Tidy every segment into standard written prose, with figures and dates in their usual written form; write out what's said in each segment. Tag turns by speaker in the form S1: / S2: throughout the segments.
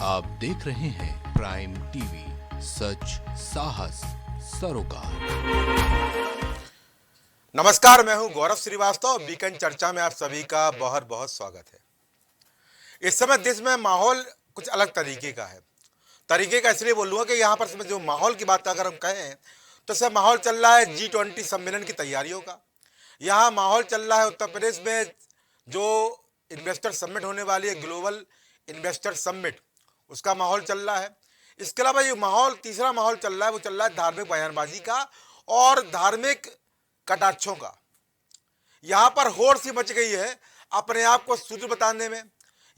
S1: आप देख रहे हैं प्राइम टीवी, सच साहस सरोकार।
S2: नमस्कार, मैं हूं गौरव श्रीवास्तव। वीकेंड चर्चा में आप सभी का बहुत बहुत स्वागत है। इस समय देश में माहौल कुछ अलग तरीके का है। तरीके का इसलिए बोलूँगा कि यहाँ पर जो माहौल की बात अगर हम कहें तो सब माहौल चल रहा है G20 सम्मेलन की तैयारियों का। यहाँ माहौल चल रहा है उत्तर प्रदेश में जो इन्वेस्टर समिट होने वाली है, ग्लोबल इन्वेस्टर समिट, उसका माहौल चल रहा है। इसके अलावा ये माहौल, तीसरा माहौल चल रहा है, वो चल रहा है धार्मिक बयानबाजी का और धार्मिक कटाक्षों का। यहाँ पर होड़ सी मच गई है अपने आप को शूद्र बताने में,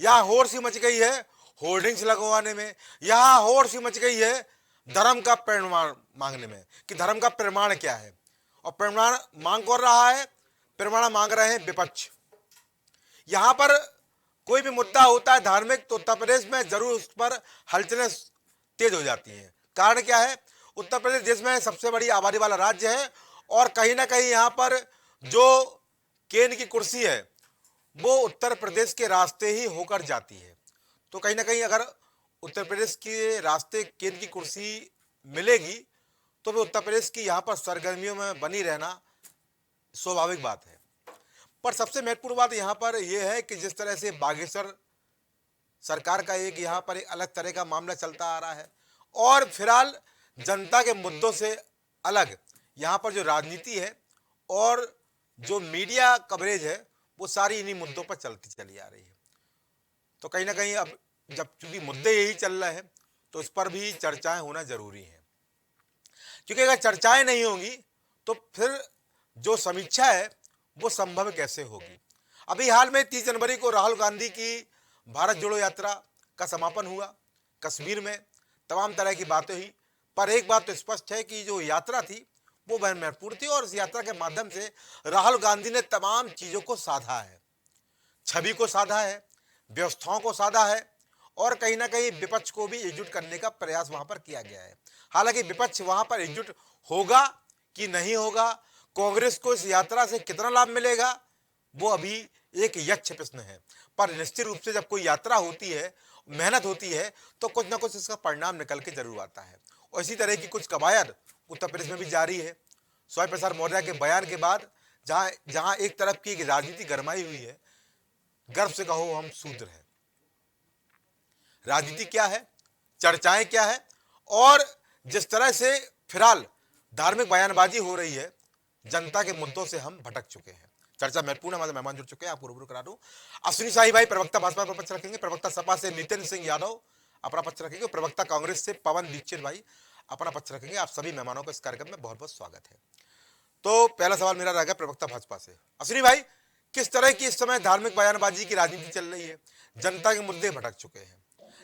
S2: यहाँ होड़ सी मच गई है होर्डिंग्स लगवाने में, यहाँ होड़ सी मच गई है धर्म का प्रमाण मांगने में कि धर्म का प्रमाण क्या है। और प्रमाण मांग कौन रहा है? प्रमाण मांग रहे हैं विपक्ष। यहाँ पर कोई भी मुद्दा होता है धार्मिक तो उत्तर प्रदेश में जरूर उस पर हलचलें तेज हो जाती हैं। कारण क्या है? उत्तर प्रदेश देश में सबसे बड़ी आबादी वाला राज्य है और कहीं ना कहीं यहाँ पर जो केंद्र की कुर्सी है वो उत्तर प्रदेश के रास्ते ही होकर जाती है। तो कहीं ना कहीं अगर उत्तर प्रदेश के रास्ते केंद्र की कुर्सी मिलेगी तो भी उत्तर प्रदेश की यहाँ पर सरगर्मियों में बनी रहना स्वाभाविक बात है। पर सबसे महत्वपूर्ण बात यहाँ पर यह है कि जिस तरह से बागेश्वर सरकार का एक यहाँ पर एक अलग तरह का मामला चलता आ रहा है और फिलहाल जनता के मुद्दों से अलग यहाँ पर जो राजनीति है और जो मीडिया कवरेज है वो सारी इन्हीं मुद्दों पर चलती चली आ रही है। तो कहीं ना कहीं अब जब चूंकि मुद्दे यही चल रहे हैं तो इस पर भी चर्चाएं होना जरूरी है, क्योंकि अगर चर्चाएं नहीं होंगी तो फिर जो समीक्षा है वो संभव कैसे होगी। अभी हाल में 30 जनवरी को राहुल गांधी की भारत जोड़ो यात्रा का समापन हुआ। कश्मीर में तमाम तरह की बातें हुई, पर एक बात तो स्पष्ट है कि जो यात्रा थी वो बहुत महत्वपूर्ण थी और इस यात्रा के माध्यम से राहुल गांधी ने तमाम चीजों को साधा है, छवि को साधा है, व्यवस्थाओं को साधा है और कहीं ना कहीं विपक्ष को भी एकजुट करने का प्रयास वहां पर किया गया है। हालांकि विपक्ष वहां पर एकजुट होगा कि नहीं होगा, कांग्रेस को इस यात्रा से कितना लाभ मिलेगा, वो अभी एक यक्ष प्रश्न है। पर निश्चित रूप से जब कोई यात्रा होती है, मेहनत होती है, तो कुछ ना कुछ इसका परिणाम निकल के जरूर आता है। और इसी तरह की कुछ कवायद उत्तर प्रदेश में भी जारी है। स्वामी प्रसाद मौर्य के बयान के बाद जहां जहां एक तरफ की राजनीति गरमाई हुई है, गर्व से कहो हम शूद्र हैं। राजनीति क्या है, चर्चाएं क्या है और जिस तरह से फिलहाल धार्मिक बयानबाजी हो रही है, जनता के मुद्दों से हम भटक चुके हैं। चर्चा महत्वपूर्ण, हमारे मेहमान जुड़ चुके हैं, आपको रूबरू करा दूं। अश्विनी शाही भाई प्रवक्ता भाजपा पर पक्ष रखेंगे, प्रवक्ता सपा से नितिन सिंह यादव अपना पक्ष रखेंगे, प्रवक्ता कांग्रेस से पवन दीक्षित भाई अपना पक्ष रखेंगे। आप सभी मेहमानों का इस कार्यक्रम में बहुत बहुत स्वागत है। तो पहला सवाल मेरा रहेगा प्रवक्ता भाजपा से। अश्विनी भाई, किस तरह की इस समय धार्मिक बयानबाजी की राजनीति चल रही है? जनता के मुद्दे भटक चुके हैं।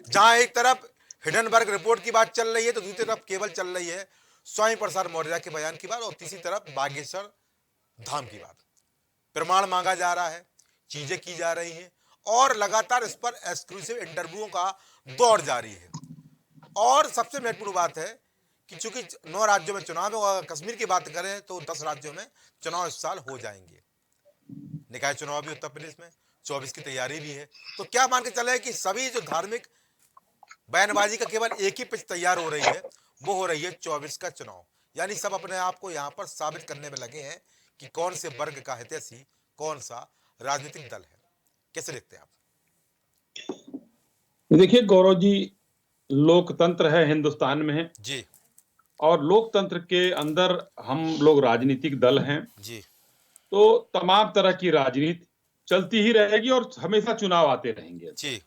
S2: जहां एक तरफ हिडनबर्ग रिपोर्ट की बात चल रही है तो दूसरी तरफ केवल चल रही है स्वामी प्रसाद मौर्य के बयान की बात और तीसरी तरफ बागेश्वर धाम की बात। प्रमाण मांगा जा रहा है, चीजें की जा रही हैं और लगातार इस पर एक्सक्लूसिव इंटरव्यूओं का दौर जारी है। और सबसे महत्वपूर्ण बात है कि चूंकि 9 राज्यों में चुनाव है और कश्मीर की बात करें तो 10 राज्यों में चुनाव इस साल हो जाएंगे। निकाय चुनाव भी उत्तर प्रदेश में 24 की तैयारी भी है। तो क्या मान के चले कि सभी जो धार्मिक बयानबाजी का केवल एक ही पिच तैयार हो रही है, वो हो रही है 24 का चुनाव। यानी सब अपने आप को यहाँ पर साबित करने में लगे हैं कि कौन से वर्ग का हितैषी कौन सा राजनीतिक दल है। कैसे देखते हैं आप?
S3: देखिए गौरव जी, लोकतंत्र है हिंदुस्तान में
S2: जी
S3: और लोकतंत्र के अंदर हम लोग राजनीतिक दल हैं।
S2: जी
S3: तो तमाम तरह की राजनीति चलती ही रहेगी और हमेशा चुनाव आते रहेंगे।
S2: जी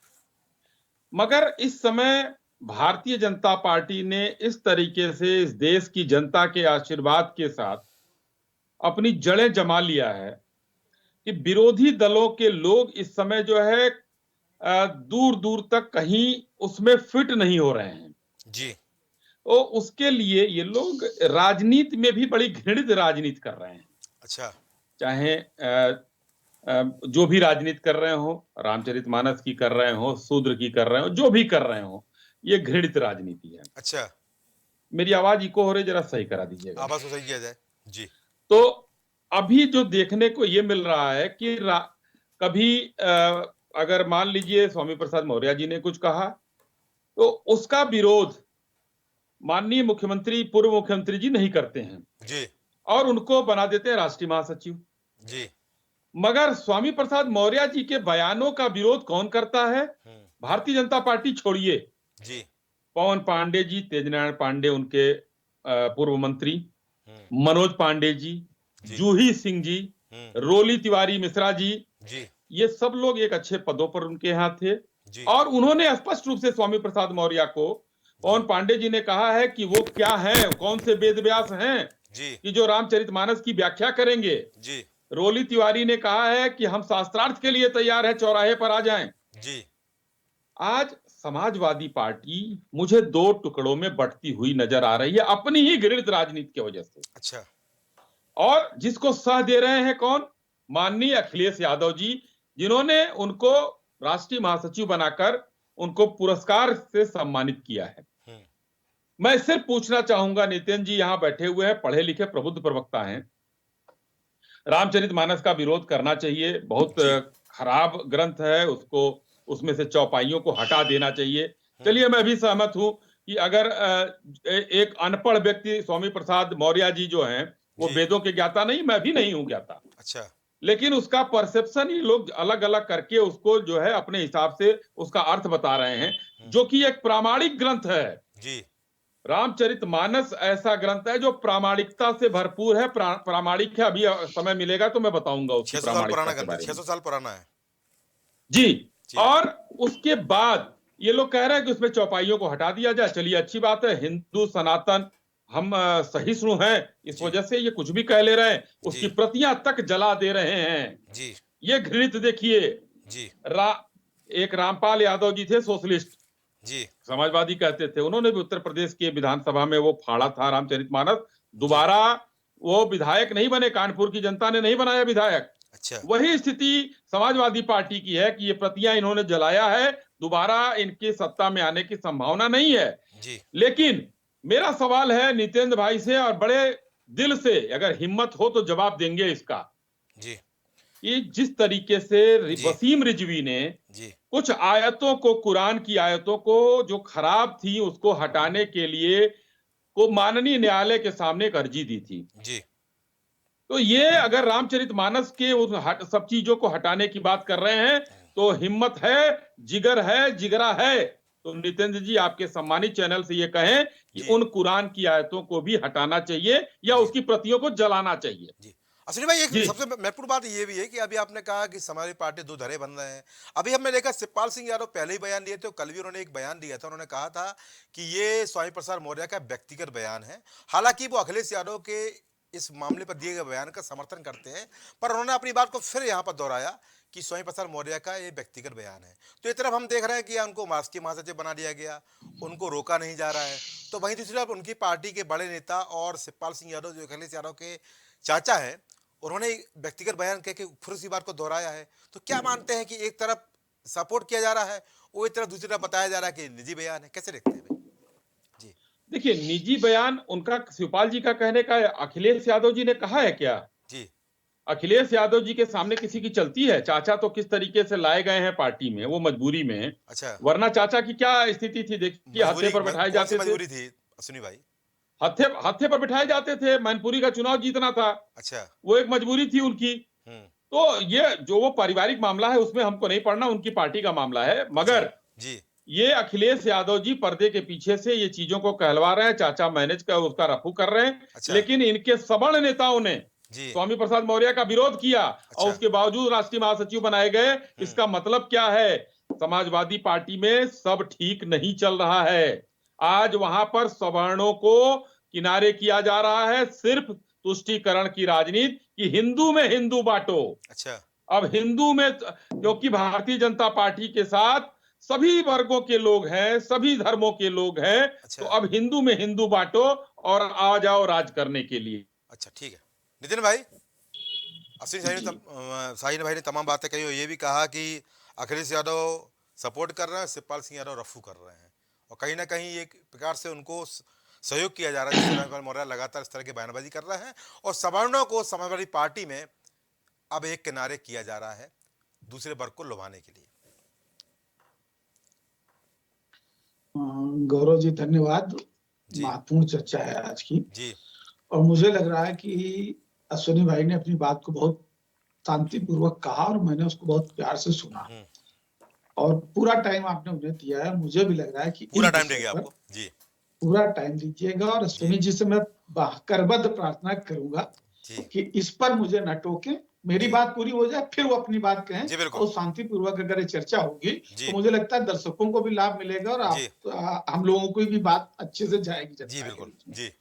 S3: मगर इस समय भारतीय जनता पार्टी ने इस तरीके से इस देश की जनता के आशीर्वाद के साथ अपनी जड़ें जमा लिया है कि विरोधी दलों के लोग इस समय जो है दूर दूर तक कहीं उसमें फिट नहीं हो रहे हैं
S2: जी
S3: तो उसके लिए ये लोग राजनीति में भी बड़ी घृणित राजनीति कर रहे हैं।
S2: अच्छा।
S3: चाहे जो भी राजनीति कर रहे हो, रामचरितमानस की कर रहे हो, शूद्र की कर रहे हो, जो भी कर रहे हो, ये घृणित राजनीति है।
S2: अच्छा,
S3: मेरी आवाज इको हो रही, जरा सही करा दीजिएगा।
S2: आवाज तो सही किया जाए जी।
S3: तो अभी जो देखने को ये मिल रहा है कि कभी अगर मान लीजिए स्वामी प्रसाद मौर्य जी ने कुछ कहा तो उसका विरोध माननीय मुख्यमंत्री, पूर्व मुख्यमंत्री जी नहीं करते हैं
S2: जी
S3: और उनको बना देते हैं राष्ट्रीय महासचिव।
S2: जी।
S3: मगर स्वामी प्रसाद मौर्य जी के बयानों का विरोध कौन करता है? भारतीय जनता पार्टी छोड़िए,
S2: जी
S3: पवन पांडे जी, तेजनारायण पांडे उनके पूर्व मंत्री, मनोज पांडे जी,
S2: जी।
S3: जूही सिंह जी, रोली तिवारी मिश्रा जी,
S2: जी
S3: ये सब लोग एक अच्छे पदों पर उनके यहाँ थे
S2: जी
S3: और उन्होंने स्पष्ट रूप से स्वामी प्रसाद मौर्य को, पवन पांडे जी ने कहा है कि वो क्या है, कौन से वेद व्यास हैं
S2: जी
S3: कि जो रामचरितमानस की व्याख्या करेंगे।
S2: जी
S3: रोली तिवारी ने कहा है कि हम शास्त्रार्थ के लिए तैयार है, चौराहे पर आ जाएं।
S2: जी
S3: आज समाजवादी पार्टी मुझे दो टुकड़ों में बंटती हुई नजर आ रही है अपनी ही घृणित राजनीति की वजह से।
S2: अच्छा।
S3: और जिसको सह दे रहे हैं कौन? माननीय अखिलेश यादव जी, जिन्होंने उनको राष्ट्रीय महासचिव बनाकर उनको पुरस्कार से सम्मानित किया है। मैं सिर्फ पूछना चाहूंगा, नितिन जी यहां बैठे हुए हैं, पढ़े लिखे प्रबुद्ध प्रवक्ता हैं, रामचरितमानस का विरोध करना चाहिए, बहुत
S2: जी
S3: खराब ग्रंथ है, उसको उसमें से चौपाइयों को हटा देना चाहिए। चलिए, मैं भी सहमत हूं कि अगर एक अनपढ़ व्यक्ति, स्वामी प्रसाद मौर्य जी जो हैं, वो
S2: जी।
S3: वेदों के ज्ञाता नहीं, मैं भी नहीं हूं ज्ञाता,
S2: अच्छा।
S3: लेकिन उसका परसेप्शन ये लोग अलग अलग करके उसको जो है अपने हिसाब से उसका अर्थ बता रहे हैं, जो कि एक प्रामाणिक ग्रंथ है।
S2: जी
S3: रामचरितमानस ऐसा ग्रंथ है जो प्रामाणिकता से भरपूर है, प्रामाणिक है। अभी समय मिलेगा तो मैं बताऊंगा उसकी
S2: 600 साल
S3: प्रामाणिकता
S2: पुराना
S3: के
S2: ग्रंथ है,
S3: बारे में।
S2: 600 साल पुराना है।
S3: जी।
S2: जी
S3: और उसके बाद ये लोग कह रहे हैं कि उसमें चौपाइयों को हटा दिया जाए। चलिए, अच्छी बात है, हिंदू सनातन हम सहिष्णु हैं, इस
S2: जी
S3: वजह से ये कुछ भी कह ले रहे हैं,
S2: जी
S3: उसकी प्रतियां तक जला दे रहे हैं।
S2: जी
S3: ये घृणित देखिए।
S2: जी
S3: रा, एक रामपाल यादव जी थे, सोशलिस्ट,
S2: जी
S3: समाजवादी कहते थे, उन्होंने भी उत्तर प्रदेश की विधानसभा में वो फाड़ा था रामचरितमानस।
S2: जी।
S3: दोबारा वो विधायक नहीं बने, कानपुर की जनता ने नहीं बनाया विधायक।
S2: अच्छा।
S3: वही स्थिति समाजवादी पार्टी की है कि ये प्रतियां इन्होंने जलाया है, दोबारा इनकी सत्ता में आने की संभावना नहीं है।
S2: जी
S3: लेकिन मेरा सवाल है नितेंद्र भाई से, और बड़े दिल से, अगर हिम्मत हो तो जवाब देंगे इसका,
S2: जी
S3: कि जिस तरीके से
S2: जी
S3: वसीम रिजवी ने
S2: जी
S3: कुछ आयतों को, कुरान की आयतों को जो खराब थी उसको हटाने के लिए को माननीय न्यायालय के सामने एक अर्जी दी थी,
S2: जी
S3: तो ये अगर रामचरितमानस के उस सब चीजों को हटाने की बात कर रहे हैं तो हिम्मत है, जिगर है, जिगरा है। तो नितेंद्र जी, आपके सम्मानित चैनल से ये कहें कि
S2: जी
S3: उन कुरान की आयतों को भी हटाना चाहिए या
S2: जी
S3: उसकी प्रतियों को जलाना चाहिए।
S2: जी। अश्विनी भाई, एक
S3: जी।
S2: सबसे महत्वपूर्ण बात ये भी है कि अभी आपने कहा कि समाजवादी पार्टी दो धड़े बन रहे हैं। अभी हमने देखा शिवपाल सिंह यादव पहले ही बयान दिए थे, कल भी उन्होंने एक बयान दिया था। उन्होंने कहा था कि ये स्वामी प्रसाद मौर्य का व्यक्तिगत बयान है। हालांकि वो अखिलेश यादव के इस मामले पर दिए गए बयान का समर्थन करते हैं, पर उन्होंने अपनी बात को फिर यहाँ पर दोहराया कि स्वामी प्रसाद मौर्य का ये व्यक्तिगत बयान है। तो एक तरफ हम देख रहे हैं कि उनको राष्ट्रीय महासचिव बना दिया गया, उनको रोका नहीं जा रहा है, तो वहीं दूसरी तरफ उनकी पार्टी के बड़े नेता और शिवपाल सिंह यादव जो अखिलेश यादव के चाचा हैं, उन्होंने व्यक्तिगत बयान कह के फिर उसी बात को दोहराया है। तो क्या मानते हैं कि एक तरफ सपोर्ट किया जा रहा है, वो एक तरफ दूसरी तरफ बताया जा रहा है कि निजी बयान है, कैसे देखते हैं भाई? जी
S3: देखिए, निजी बयान उनका, शिवपाल जी का कहने का है, अखिलेश यादव जी ने कहा है क्या?
S2: जी
S3: अखिलेश यादव जी के सामने किसी की चलती है? चाचा तो किस तरीके से लाए गए हैं पार्टी में, वो मजबूरी में,
S2: अच्छा।
S3: वरना चाचा की क्या स्थिति थी? देखिए, हत्थे पर बैठाए
S2: कौन सी
S3: जाते थे,
S2: मजबूरी थी अश्विनी भाई?
S3: हत्थे हत्थे पर बिठाए जाते थे, मैनपुरी का चुनाव जीतना था,
S2: अच्छा।
S3: वो एक मजबूरी थी उनकी।
S2: हम्म।
S3: तो ये जो वो पारिवारिक मामला है उसमें हमको नहीं पढ़ना, उनकी पार्टी का मामला है।
S2: अच्छा।
S3: मगर
S2: जी
S3: ये अखिलेश यादव जी पर्दे के पीछे से ये चीजों को कहलवा रहे हैं, चाचा मैनेज कर उसका रफू कर रहे हैं,
S2: अच्छा।
S3: लेकिन इनके सवर्ण नेताओं ने
S2: जी
S3: स्वामी प्रसाद मौर्य का विरोध किया और
S2: अच्छा।
S3: उसके बावजूद राष्ट्रीय महासचिव बनाए गए। इसका मतलब क्या है? समाजवादी पार्टी में सब ठीक नहीं चल रहा है। आज वहां पर सवर्णों को किनारे किया जा रहा है, सिर्फ तुष्टीकरण की राजनीति, कि हिंदू में हिंदू बांटो।
S2: अच्छा।
S3: अब हिंदू में, क्योंकि भारतीय जनता पार्टी के साथ सभी वर्गों के लोग हैं, सभी धर्मों के लोग हैं, तो
S2: अच्छा।
S3: अब हिंदू में हिंदू बांटो और आ जाओ राज करने के लिए।
S2: अच्छा, ठीक है। नितिन भाई, अश्विनी साहिल भाई ने तमाम बातें कही और ये भी कहा कि अखिलेश यादव सपोर्ट कर रहे हैं, शिवपाल सिंह यादव रफू कर रहे हैं, और कहीं ना कहीं एक प्रकार से उनको सहयोग किया जा रहा है। जिस तरह मौर्य लगातार इस तरह की बयानबाजी कर रहे हैं और सवर्णों को समाजवादी पार्टी में अब एक किनारे किया जा रहा है दूसरे वर्ग को लुभाने के लिए।
S4: गौरव जी धन्यवाद।
S2: जी
S4: महत्वपूर्ण चर्चा है आज की,
S2: जी
S4: और मुझे लग रहा है कि अश्विनी भाई ने अपनी बात को बहुत शांतिपूर्वक कहा और मैंने उसको बहुत प्यार से सुना,
S2: हम्म,
S4: और पूरा टाइम आपने उन्हें दिया है। मुझे भी लग रहा है कि इस
S2: पूरा टाइम
S4: विषय
S2: देंगे
S4: पर
S2: आपको। जी
S4: पूरा टाइम दीजिएगा, और
S2: जी
S4: अश्विनी जी से मैं करबद्ध प्रार्थना करूंगा
S2: जी
S4: कि इस पर मुझे न टोके, मेरी
S2: जी
S4: बात पूरी हो जाए, फिर वो अपनी बात कहें,
S2: जी बिल्कुल।
S4: और शांतिपूर्वक अगर ये चर्चा होगी तो
S2: जी
S4: मुझे लगता है दर्शकों को भी लाभ मिलेगा, और
S2: जी
S4: हम लोगों को भी बात अच्छे से जाएगी
S2: जी
S4: जनता के
S2: बिल्कुल।
S4: बीच में।
S2: जी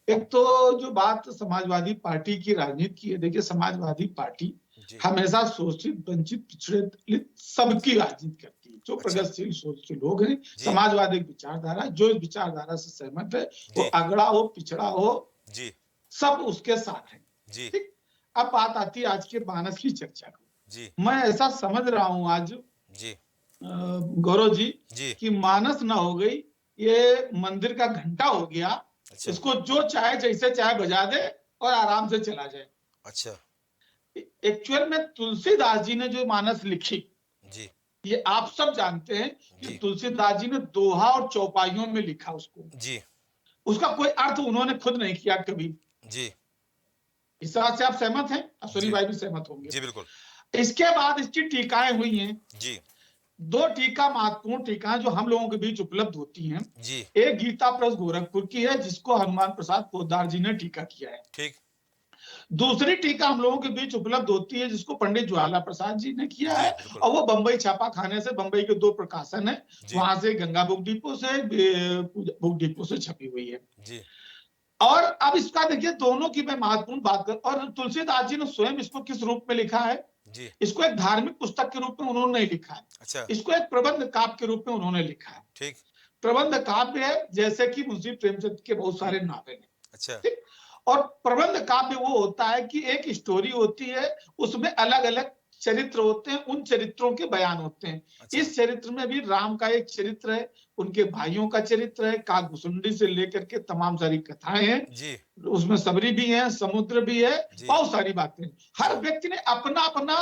S4: एक तो जो बात समाजवादी पार्टी की राजनीति की है, देखिए समाजवादी पार्टी
S2: जी
S4: हमेशा शोषित, वंचित, पिछड़े, दलित सबकी राजनीति करती है। जो
S2: अच्छा
S4: प्रगतिशील सोच के लोग हैं,
S2: जी
S4: समाजवादी विचारधारा, जो इस विचारधारा से सहमत है, वो
S2: जी
S4: अगड़ा हो, पिछड़ा हो,
S2: जी
S4: सब उसके साथ है।
S2: जी
S4: ठीक। अब बात आती है आज के मानस की चर्चा को।
S2: जी
S4: मैं ऐसा समझ रहा हूं आज
S2: जी
S4: गौरव जी
S2: जी
S4: कि मानस ना हो गई, ये मंदिर का घंटा हो गया।
S2: अच्छा
S4: इसको जो चाहे जैसे चाहे बजा दे और आराम से चला जाए।
S2: अच्छा
S4: एक्चुअल में तुलसीदास जी ने जो मानस लिखी,
S2: जी
S4: ये आप सब जानते हैं कि
S2: जी
S4: तुलसीदास जी ने दोहा और चौपाइयों में लिखा उसको।
S2: जी
S4: उसका कोई अर्थ उन्होंने खुद नहीं किया कभी।
S2: जी
S4: इस बात से आप सहमत हैं? अश्विनी
S2: जी
S4: भाई भी सहमत होंगे।
S2: जी बिल्कुल।
S4: इसके बाद इसकी टीकाएं हुई हैं।
S2: जी
S4: दो टीका, महत्वपूर्ण टीका जो हम लोगों के बीच उपलब्ध होती हैं।
S2: जी
S4: एक गीता प्रेस गोरखपुर की है, जिसको हनुमान प्रसाद पोद्दार जी ने टीका किया है।
S2: ठीक।
S4: दूसरी टीका हम लोगों के बीच उपलब्ध होती है, जिसको पंडित ज्वाला प्रसाद जी ने किया
S2: जी
S4: है,
S2: बिल्कुल।
S4: और वो बंबई छापा खाने से, बंबई के दो प्रकाशन है,
S2: जी
S4: वहां से गंगा बुक डिपो से, बुक डिपो से छपी हुई है।
S2: जी
S4: और अब इसका देखिए, दोनों की मैं महत्वपूर्ण बात कर, और तुलसीदास जी ने स्वयं इसको किस रूप में लिखा है?
S2: जी
S4: इसको एक धार्मिक पुस्तक के रूप में उन्होंने नहीं लिखा है,
S2: अच्छा
S4: इसको एक प्रबंध काव्य के रूप में उन्होंने लिखा है।
S2: ठीक।
S4: प्रबंध काव्य है, जैसे कि मुंशी प्रेमचंद के बहुत सारे नावल हैं।
S2: अच्छा
S4: ठीक। और प्रबंध काव्य वो होता है कि एक स्टोरी होती है, उसमें अलग अलग चरित्र होते हैं, उन चरित्रों के बयान होते हैं।
S2: अच्छा
S4: इस चरित्र में भी राम का एक चरित्र है, उनके भाइयों का चरित्र है, काकभूषुंडी से लेकर के तमाम सारी कथाएं हैं,
S2: जी
S4: उसमें सबरी भी है, समुद्र भी है,
S2: जी
S4: बहुत सारी बातें। हर
S2: जी
S4: व्यक्ति ने अपना अपना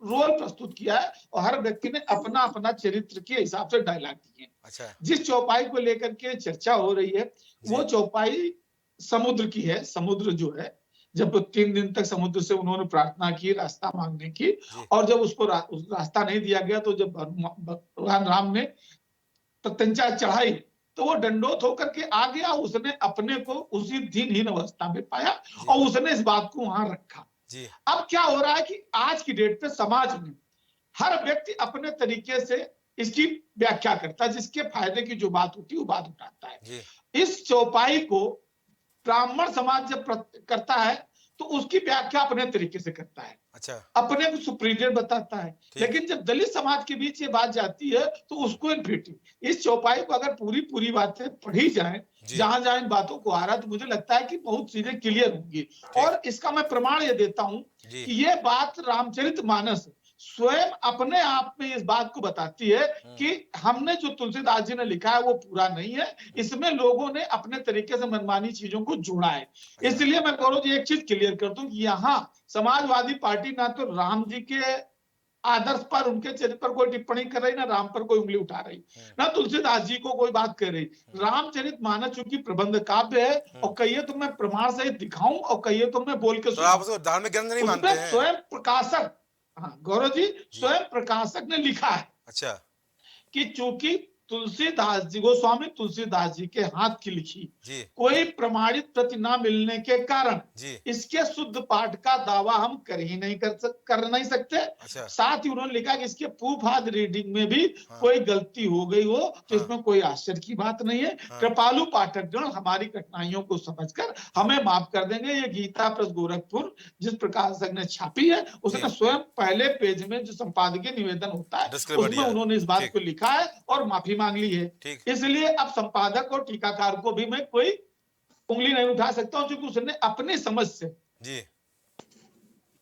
S4: रोल प्रस्तुत किया है, और हर व्यक्ति ने अपना अपना चरित्र के हिसाब से डायलॉग दिए हैं।
S2: अच्छा
S4: जिस चौपाई को लेकर के चर्चा हो रही है, वो
S2: जी
S4: चौपाई समुद्र की है। समुद्र जो है, जब 3 दिन तक समुद्र से उन्होंने प्रार्थना की, रास्ता मांगने की,
S2: जी
S4: और जब उसको रास्ता नहीं दिया गया, तो जब भगवान राम ने प्रत्यंचा चढ़ाई, तो वो दंडोत होकर के आ गया। उसने अपने को उसी दिनहीन अवस्था में पाया,
S2: जी
S4: और उसने इस बात को वहां रखा।
S2: जी
S4: अब क्या हो रहा है कि आज की डेट पे समाज में हर व्यक्ति अपने तरीके से इसकी व्याख्या करता है, जिसके फायदे की जो बात होती है वो बात उठाता है।
S2: जी
S4: इस चौपाई को ब्राह्मण समाज जब करता है, तो उसकी व्याख्या अपने तरीके से करता है,
S2: अच्छा
S4: अपने को सुपीरियर बताता है।
S2: ठीक।
S4: लेकिन जब दलित समाज के बीच ये बात जाती है, तो उसको इन्फिटिव। इस चौपाई को अगर पूरी पूरी बातें पढ़ी जाए,
S2: जी
S4: जहां जहां इन बातों को आ रहा है, तो मुझे लगता है कि बहुत चीजें क्लियर होंगी।
S2: ठीक।
S4: और इसका मैं प्रमाण ये देता हूं
S2: जी
S4: कि ये बात रामचरितमानस स्वयं अपने आप में इस बात को बताती है कि हमने जो तुलसीदास जी ने लिखा है वो पूरा नहीं है, इसमें लोगों ने अपने तरीके से मनमानी चीजों को जोड़ा है।
S2: अच्छा
S4: इसलिए मैं गौरव जी एक चीज क्लियर कर दूं कि यहाँ समाजवादी पार्टी ना तो राम जी के आदर्श पर, उनके चरित्र पर कोई टिप्पणी कर रही, ना राम पर कोई उंगली उठा रही, ना तुलसीदास जी को कोई बात कर रही। रामचरितमानस चूंकि प्रबंध काव्य है, और कहिए तो मैं प्रमाण से दिखाऊं, और कहिए तो मैं बोल के
S2: तो आप
S4: सुनाऊं,
S2: उसको धार्मिक ग्रंथ नहीं मानते
S4: उसमें
S2: हैं?
S4: स्वयं प्रकाशक, हाँ गौरव जी, स्वयं प्रकाशक ने लिखा है
S2: अच्छा
S4: कि चूंकि तुलसीदास जी, गोस्वामी तुलसीदास जी के हाथ की लिखी
S2: जी
S4: कोई प्रमाणित प्रति ना मिलने के कारण
S2: जी
S4: इसके शुद्ध पाठ का दावा हम कर नहीं सकते।
S2: अच्छा
S4: साथ ही उन्होंने लिखा कि इसके प्रूफ हाथ रीडिंग में भी
S2: हाँ
S4: कोई गलती हो गई हो, तो
S2: हाँ
S4: इसमें कोई आश्चर्य की बात नहीं है।
S2: हाँ
S4: कृपालु पाठकगण हमारी कठिनाइयों को समझकर हमें माफ कर देंगे। ये गीता प्रेस गोरखपुर जिस प्रकाशक ने छापी है,
S2: जी
S4: उसने स्वयं पहले पेज में जो संपादकीय निवेदन होता है,
S2: डिस्क्लेमर
S4: उसमें
S2: दिया है।
S4: उन्होंने इस बात
S2: ठीक
S4: को लिखा है और माफी मांग ली है।
S2: ठीक
S4: इसलिए अब संपादक और टीकाकार को भी मैं कोई उंगली नहीं उठा सकता हूं, क्योंकि उसने अपनी समझ से
S2: जी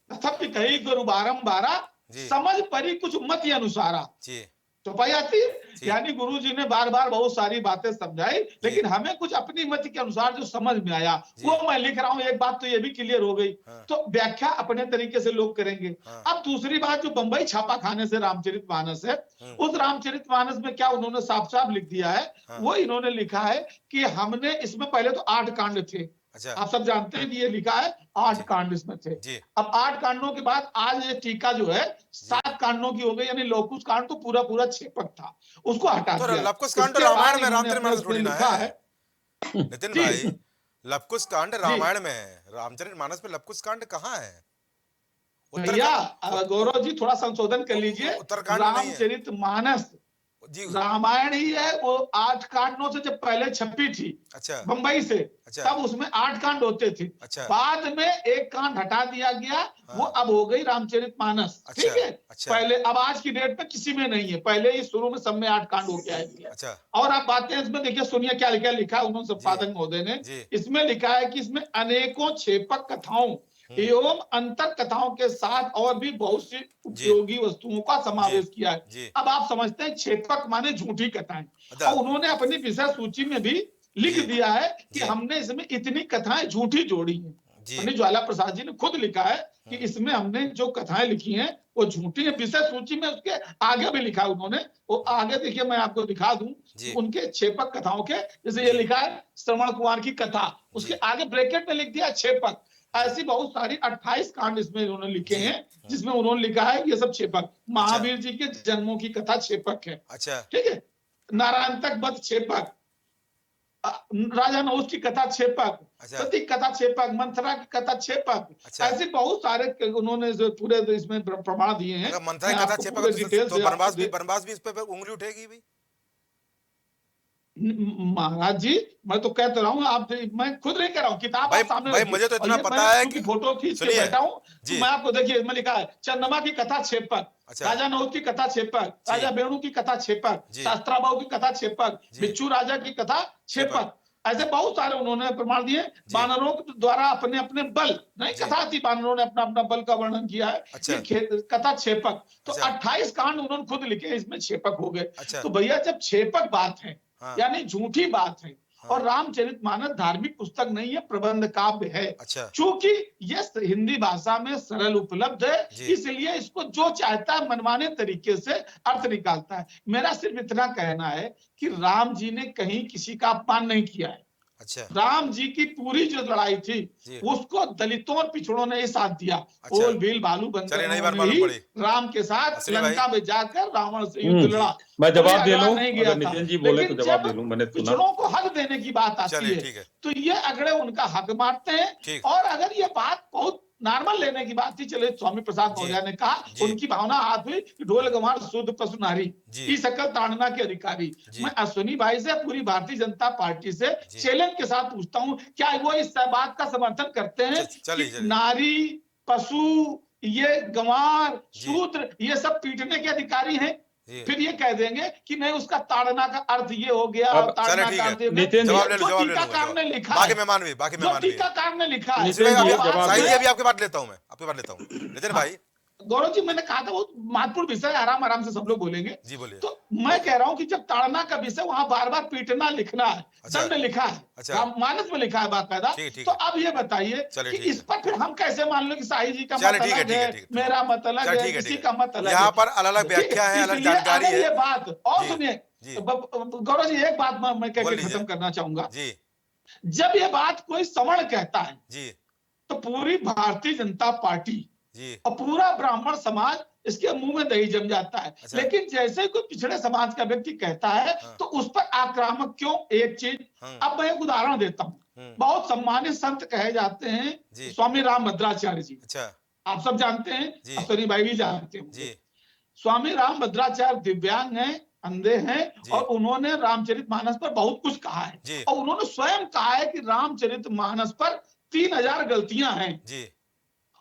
S4: तथापि कही गुरु बारंबारा,
S2: जी
S4: समझ परी कुछ मत अनुसारा।
S2: जी
S4: चौपाई आती है।
S2: जी।
S4: यानी गुरुजी ने बार बार बहुत सारी बातें समझाई, लेकिन हमें कुछ अपनी मत के अनुसार जो समझ में आया
S2: जी।
S4: वो मैं लिख रहा हूं। एक बात तो ये भी क्लियर हो गई,
S2: हाँ।
S4: तो व्याख्या अपने तरीके से लोग करेंगे।
S2: हाँ।
S4: अब दूसरी बात, जो बंबई छापा खाने से रामचरितमानस है,
S2: हम्म।
S4: उस रामचरितमानस में क्या उन्होंने साफ साफ लिख दिया है,
S2: हाँ।
S4: वो इन्होंने लिखा है कि हमने इसमें पहले तो 8 कांड थे।
S2: अच्छा।
S4: आप सब जानते हैं कि ये लिखा है 8
S2: जी।
S4: कांड इसमें थे।
S2: जी।
S4: अब 8 कांडों के बाद आज ये टीका जो है 7 कांडों की हो गई, यानी लवकुश कांड तो पूरा पूरा छेपक था, उसको हटा
S2: तो
S4: दिया।
S2: लवकुश कांड
S4: इसके
S2: रामायण
S4: बाद
S2: में,
S4: इन्होंने अपने
S2: रामचरितमानस
S4: उसमें
S2: थोड़ी ना
S4: लिखा
S2: है
S4: है
S2: नितिन
S4: जी।
S2: भाई। लवकुश कांड
S4: जी।
S2: रामायण में है, रामचरितमानस में लवकुश कांड कहाँ है?
S4: भैया गौरव जी थोड़ा संशोधन कर लीजिए।
S2: उत्तरकांड नहीं है
S4: रामचरितमानस
S2: जी।
S4: रामायण ही है, वो 8 कांडों से जब पहले छपी थी
S2: अच्छा।
S4: बंबई से,
S2: अच्छा।
S4: तब उसमें 8 कांड होते थे।
S2: अच्छा।
S4: बाद में एक कांड हटा दिया गया,
S2: हाँ।
S4: वो अब हो गई रामचरितमानस।
S2: अच्छा।
S4: ठीक है।
S2: अच्छा।
S4: पहले, अब आज की डेट में किसी में नहीं है, पहले ही शुरू में सब में 8 कांड हो गया है।
S2: अच्छा।
S4: और आप बातें इसमें देखिए, सुनिए क्या क्या लिखा है उन्होंने, संपादक महोदय ने।
S2: जी।
S4: इसमें लिखा है कि इसमें अनेकों छेपक कथाओं एवं अंतर कथाओं के साथ और भी बहुत सी उपयोगी वस्तुओं का समावेश किया है।
S2: जी।
S4: अब आप समझते हैं छेपक माने झूठी कथाएं,
S2: अच्छा।
S4: और उन्होंने अपनी विषय सूची में भी
S2: जी।
S4: लिख दिया है कि
S2: जी।
S4: हमने इसमें इतनी कथाएं झूठी जोड़ी हैं।
S2: जी।
S4: पंडित ज्वाला प्रसाद जी ने खुद लिखा है कि इसमें हमने जो कथाएं लिखी हैं वो झूठी है। विषय सूची में उसके आगे भी लिखा है उन्होंने, वो आगे देखिए, मैं आपको दिखा दूं
S2: जी।
S4: उनके छेपक कथाओं के। जैसे ये लिखा है श्रवण कुमार की कथा, उसके
S2: जी।
S4: आगे ब्रैकेट में लिख दिया छेपक। ऐसी बहुत सारी 28 कांड इसमें उन्होंने लिखे
S2: जी।
S4: हैं, जिसमें उन्होंने लिखा है ये सब छेपक। महावीर जी के जन्मों की कथा छेपक है।
S2: अच्छा।
S4: ठीक है। नारायण तक वध छेपक, राजा नहुष की कथा छेपक,
S2: अच्छा।
S4: सती कथा छेपक, मंथरा की कथा छेपक।
S2: अच्छा।
S4: ऐसे बहुत सारे उन्होंने जो पूरे इसमें प्रमाण दिए हैं।
S2: अगर मंथरा
S4: मैं
S2: की कथा
S4: आपको
S2: छेपक
S4: पूरे
S2: तो,
S4: डिटेल
S2: तो
S4: से
S2: बनवास भी,
S4: आपको
S2: बनवास भी इस पे उंगली उठेगी भी।
S4: महाराज जी, मैं तो कह तो रहा हूँ, आप, मैं खुद नहीं कह रहा हूँ, किताब
S2: भाई
S4: आप सामने
S2: भाई
S4: रखिए।
S2: मुझे तो
S4: और
S2: इतना
S4: ये
S2: पता
S4: मैं
S2: है
S4: क्योंकि
S2: कि,
S4: फोटो खींच के
S2: सुनिए
S4: बैठा हूँ,
S2: जी।
S4: तो मैं आपको देखिए इसमें लिखा है चंद्रमा की कथा छेपक,
S2: अच्छा।
S4: राजा नहुष की कथा छेपक,
S2: जी।
S4: राजा वेणु की कथा छेपक,
S2: जी।
S4: शास्त्राबाहु की कथा छेपक,
S2: जी।
S4: बिच्छू राजा की कथा
S2: छेपक।
S4: छेपक। ऐसे बहुत सारे उन्होंने प्रमाण दिए।
S2: जी।
S4: बानरों द्वारा अपने अपने बल, नहीं
S2: जी।
S4: कथा थी, बानरों ने अपना अपना बल का वर्णन किया है।
S2: अच्छा।
S4: ये कथा छेपक। तो
S2: अच्छा।
S4: 28 कांड उन्होंने खुद लिखे, इसमें छेपक हो गए।
S2: अच्छा।
S4: तो भैया जब छेपक बात है,
S2: हाँ।
S4: यानी झूठी बात है,
S2: हाँ।
S4: और रामचरितमानस धार्मिक पुस्तक नहीं है, प्रबंध काव्य है।
S2: अच्छा।
S4: चूंकि यह हिंदी भाषा में सरल उपलब्ध है,
S2: जी।
S4: इसलिए इसको जो चाहता है मनमाने तरीके से अर्थ निकालता है। मेरा सिर्फ इतना कहना है कि राम जी ने कहीं किसी का अपमान नहीं किया है।
S2: अच्छा।
S4: राम जी की पूरी जो लड़ाई थी,
S2: जी।
S4: उसको दलितों और पिछड़ों ने ही साथ दिया।
S2: अच्छा।
S4: ओल भील भालू
S2: चलिए नई बात
S4: बंदरों ने
S2: मालूम
S4: ही
S2: पड़ी।
S4: राम के साथ
S2: असली भाई।
S4: लंका में जाकर रावण से युद्ध
S2: जी।
S4: लड़ा।
S3: मैं
S4: कभी
S3: जवाब दे
S4: अगड़ा
S3: लूं,
S4: नहीं गया
S3: अगर
S4: था।
S3: नितिन जी बोले तो
S4: लेकिन
S3: जवाब
S4: जब
S3: दे लूं, मैंने सुना।
S4: पिछड़ों को हक देने की बात आती
S2: चलिए
S4: है,
S2: ठीक है।
S4: तो ये अगड़े उनका हक मारते हैं।
S2: ठीक।
S4: और अगर ये बात बहुत नॉर्मल लेने की बात थी, चले स्वामी प्रसाद
S2: जी।
S4: मौर्य ने कहा,
S2: जी।
S4: उनकी भावना हाथ हुई कि ढोल गंवार शुद्ध पशु नारी,
S2: जी।
S4: ई सकल ताड़ना के अधिकारी।
S2: जी।
S4: मैं अश्विनी भाई से, पूरी भारतीय जनता पार्टी से
S2: जी।
S4: चैलेंज के साथ पूछता हूं, क्या वो इस बात का समर्थन करते हैं
S2: चलिए,
S4: कि
S2: चलिए।
S4: नारी, पशु, ये गंवार,
S2: जी।
S4: शूद्र, ये सब पीटने के अधिकारी हैं?
S2: जी।
S4: फिर ये कह देंगे कि नहीं, उसका ताड़ना का अर्थ ये हो गया,
S3: अब
S4: और ताड़ना
S2: चलिए, ठीक
S4: का
S2: है।
S4: अर्थ ये हो
S3: नितिन जी,
S4: गया।
S2: जवाब ले लो,
S4: जो
S2: जवाब ले
S4: टीकाकार
S2: लूंगा,
S4: ने लिखा
S2: बाकी
S4: है,
S2: मेहमान भी, बाकी
S4: जो
S2: मेहमान भी है।
S4: टीकाकार ने लिखा है,
S3: नितिन जी,
S4: वो बात
S3: जवाब
S2: साईं
S3: दे।
S2: जी अभी आपकी बात लेता हूं, मैं आपकी बात लेता हूं। नितिन भाई
S4: गौरव जी, मैंने कहा था वो महत्वपूर्ण विषय है, आराम आराम से सब लोग बोलेंगे।
S2: जी बोलिए।
S4: तो मैं कह रहा हूं कि जब ताड़ना का विषय वहां बार बार पीटना लिखना है,
S2: अच्छा।
S4: दंड लिखा है,
S2: अच्छा।
S4: राममानस में लिखा है बाकायदा,
S2: ठीक
S4: तो
S2: है।
S4: अब ये बताइए
S2: चलिए,
S4: कि
S2: ठीक
S4: इस
S2: है।
S4: पर फिर हम कैसे मान लो कि साई जी का
S2: चलिए,
S4: मत
S2: ठीक है,
S4: अलग
S2: ठीक है,
S4: है,
S2: ठीक है।
S4: मेरा मत अलग
S2: चल
S4: है,
S2: ठीक है,
S4: किसी
S2: ठीक
S4: का
S2: है।
S4: मत अलग है।
S2: यहाँ पर अलग-अलग
S4: ठीक है,
S2: व्याख्या है, अलग
S4: इसलिए
S2: जानकारी
S4: अगर
S2: है।
S4: ये बात, और
S2: जी।
S4: सुनिए
S2: जी।
S4: गौरव जी, एक बात मैं कह
S2: बोल
S4: के
S2: लीजिए।
S4: खत्म करना चाहूंगा।
S2: जी।
S4: जब ये बात कोई सवर्ण कहता है,
S2: जी।
S4: तो पूरी भारतीय जनता पार्टी
S2: जी।
S4: और पूरा ब्राह्मण समाज इसके मुंह में दही जम जाता है।
S2: अच्छा।
S4: लेकिन जैसे कोई पिछड़े समाज का व्यक्ति कहता है,
S2: हाँ।
S4: तो उस पर आक्रामक क्यों? एक चीज,
S2: हाँ।
S4: अब मैं एक उदाहरण देता हूं। बहुत सम्मानित संत कहे जाते हैं
S2: जी।
S4: स्वामी राम भद्राचार्य जी,
S2: अच्छा।
S4: आप सब जानते हैं,
S2: जी।
S4: अश्विनी भाई भी जानते हैं।
S2: जी।
S4: स्वामी राम भद्राचार्य दिव्यांग हैं, अंधे हैं,
S2: जी।
S4: और उन्होंने रामचरितमानस पर बहुत कुछ कहा है।
S2: जी।
S4: और उन्होंने स्वयं कहा है कि रामचरितमानस पर 3000 गलतियां हैं।
S2: जी।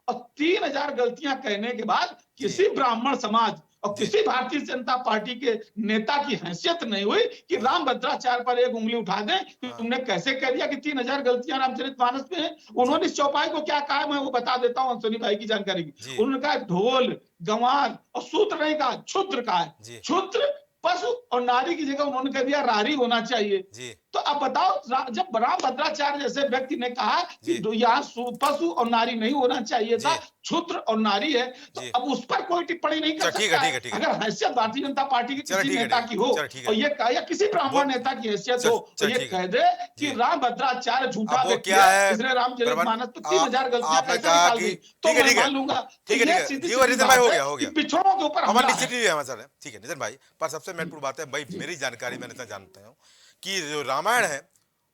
S4: और 3000 गलतियां कहने के बाद किसी ब्राह्मण समाज और
S2: जी।
S4: किसी भारतीय जनता पार्टी के नेता की हैसियत नहीं हुई कि राम भद्राचार्य पर एक उंगली उठा दें कि तुमने कैसे कह दिया कि 3000 गलतियां रामचरितमानस में हैं। उन्होंने इस चौपाई को क्या कहा, मैं वो बता देता हूं अश्विनी भाई की जानकारी की।
S2: जी।
S4: उन्होंने कहा ढोल, गंवार, और शूद्र नहीं कहा, क्षुद्र कहा है।
S2: जी।
S4: क्षुद्र पशु और नारी की जगह उन्होंने कह दिया रारी होना चाहिए।
S2: जी
S4: तो अब बताओ, जब राम भद्राचार्य जैसे व्यक्ति ने कहा कि
S2: जी
S4: यहाँ पशु और नारी नहीं होना चाहिए था,
S2: जी
S4: क्षुद्र और नारी है, तो
S2: जी
S4: अब उस पर कोई टिप्पणी नहीं कर
S2: चलो ठीक
S4: सकता
S2: है,
S4: है।
S2: ठीक है,
S4: अगर हैसियत भारतीय जनता पार्टी की
S2: चलो
S4: किसी
S2: ठीक है,
S4: नेता
S2: ठीक
S4: की
S2: है,
S4: हो
S2: चलो ठीक
S4: और
S2: है।
S4: ये कहा, या किसी ब्राह्मण
S2: वो
S4: नेता की हैसियत
S2: चल
S4: हो, तो
S2: चल
S4: ये
S2: ठीक है
S4: कह दे कि
S2: जी।
S4: राम भद्राचार्य झूठा
S2: अब वो
S4: व्यक्ति
S2: क्या
S4: है,
S2: है
S4: इसने रामचरितमानस पे
S2: प्रबंध,
S4: 3000 गलतियां
S2: आपने
S4: कैसे
S2: कहा
S4: निकाल
S2: कि
S4: दी, तो
S2: ठीक है,
S4: मैं
S2: ठीक है,
S4: मान लूंगा। तो
S2: ठीक है, ठीक
S4: ये
S2: है,
S4: सीधी
S2: जी
S4: सीधी
S2: नितिन भाई,
S4: बात
S2: हो
S4: है
S2: गया, हो
S4: कि
S2: गया।
S4: पिछड़ों के ऊपर
S2: पवन
S4: हमला
S2: निश्चित
S4: है।
S2: ही है मसला, ठीक है नितिन भाई। पर सबसे महत्वपूर्ण बात है भाई, मेरी जानकारी मैंने इतना जानता हूँ कि जो रामायण है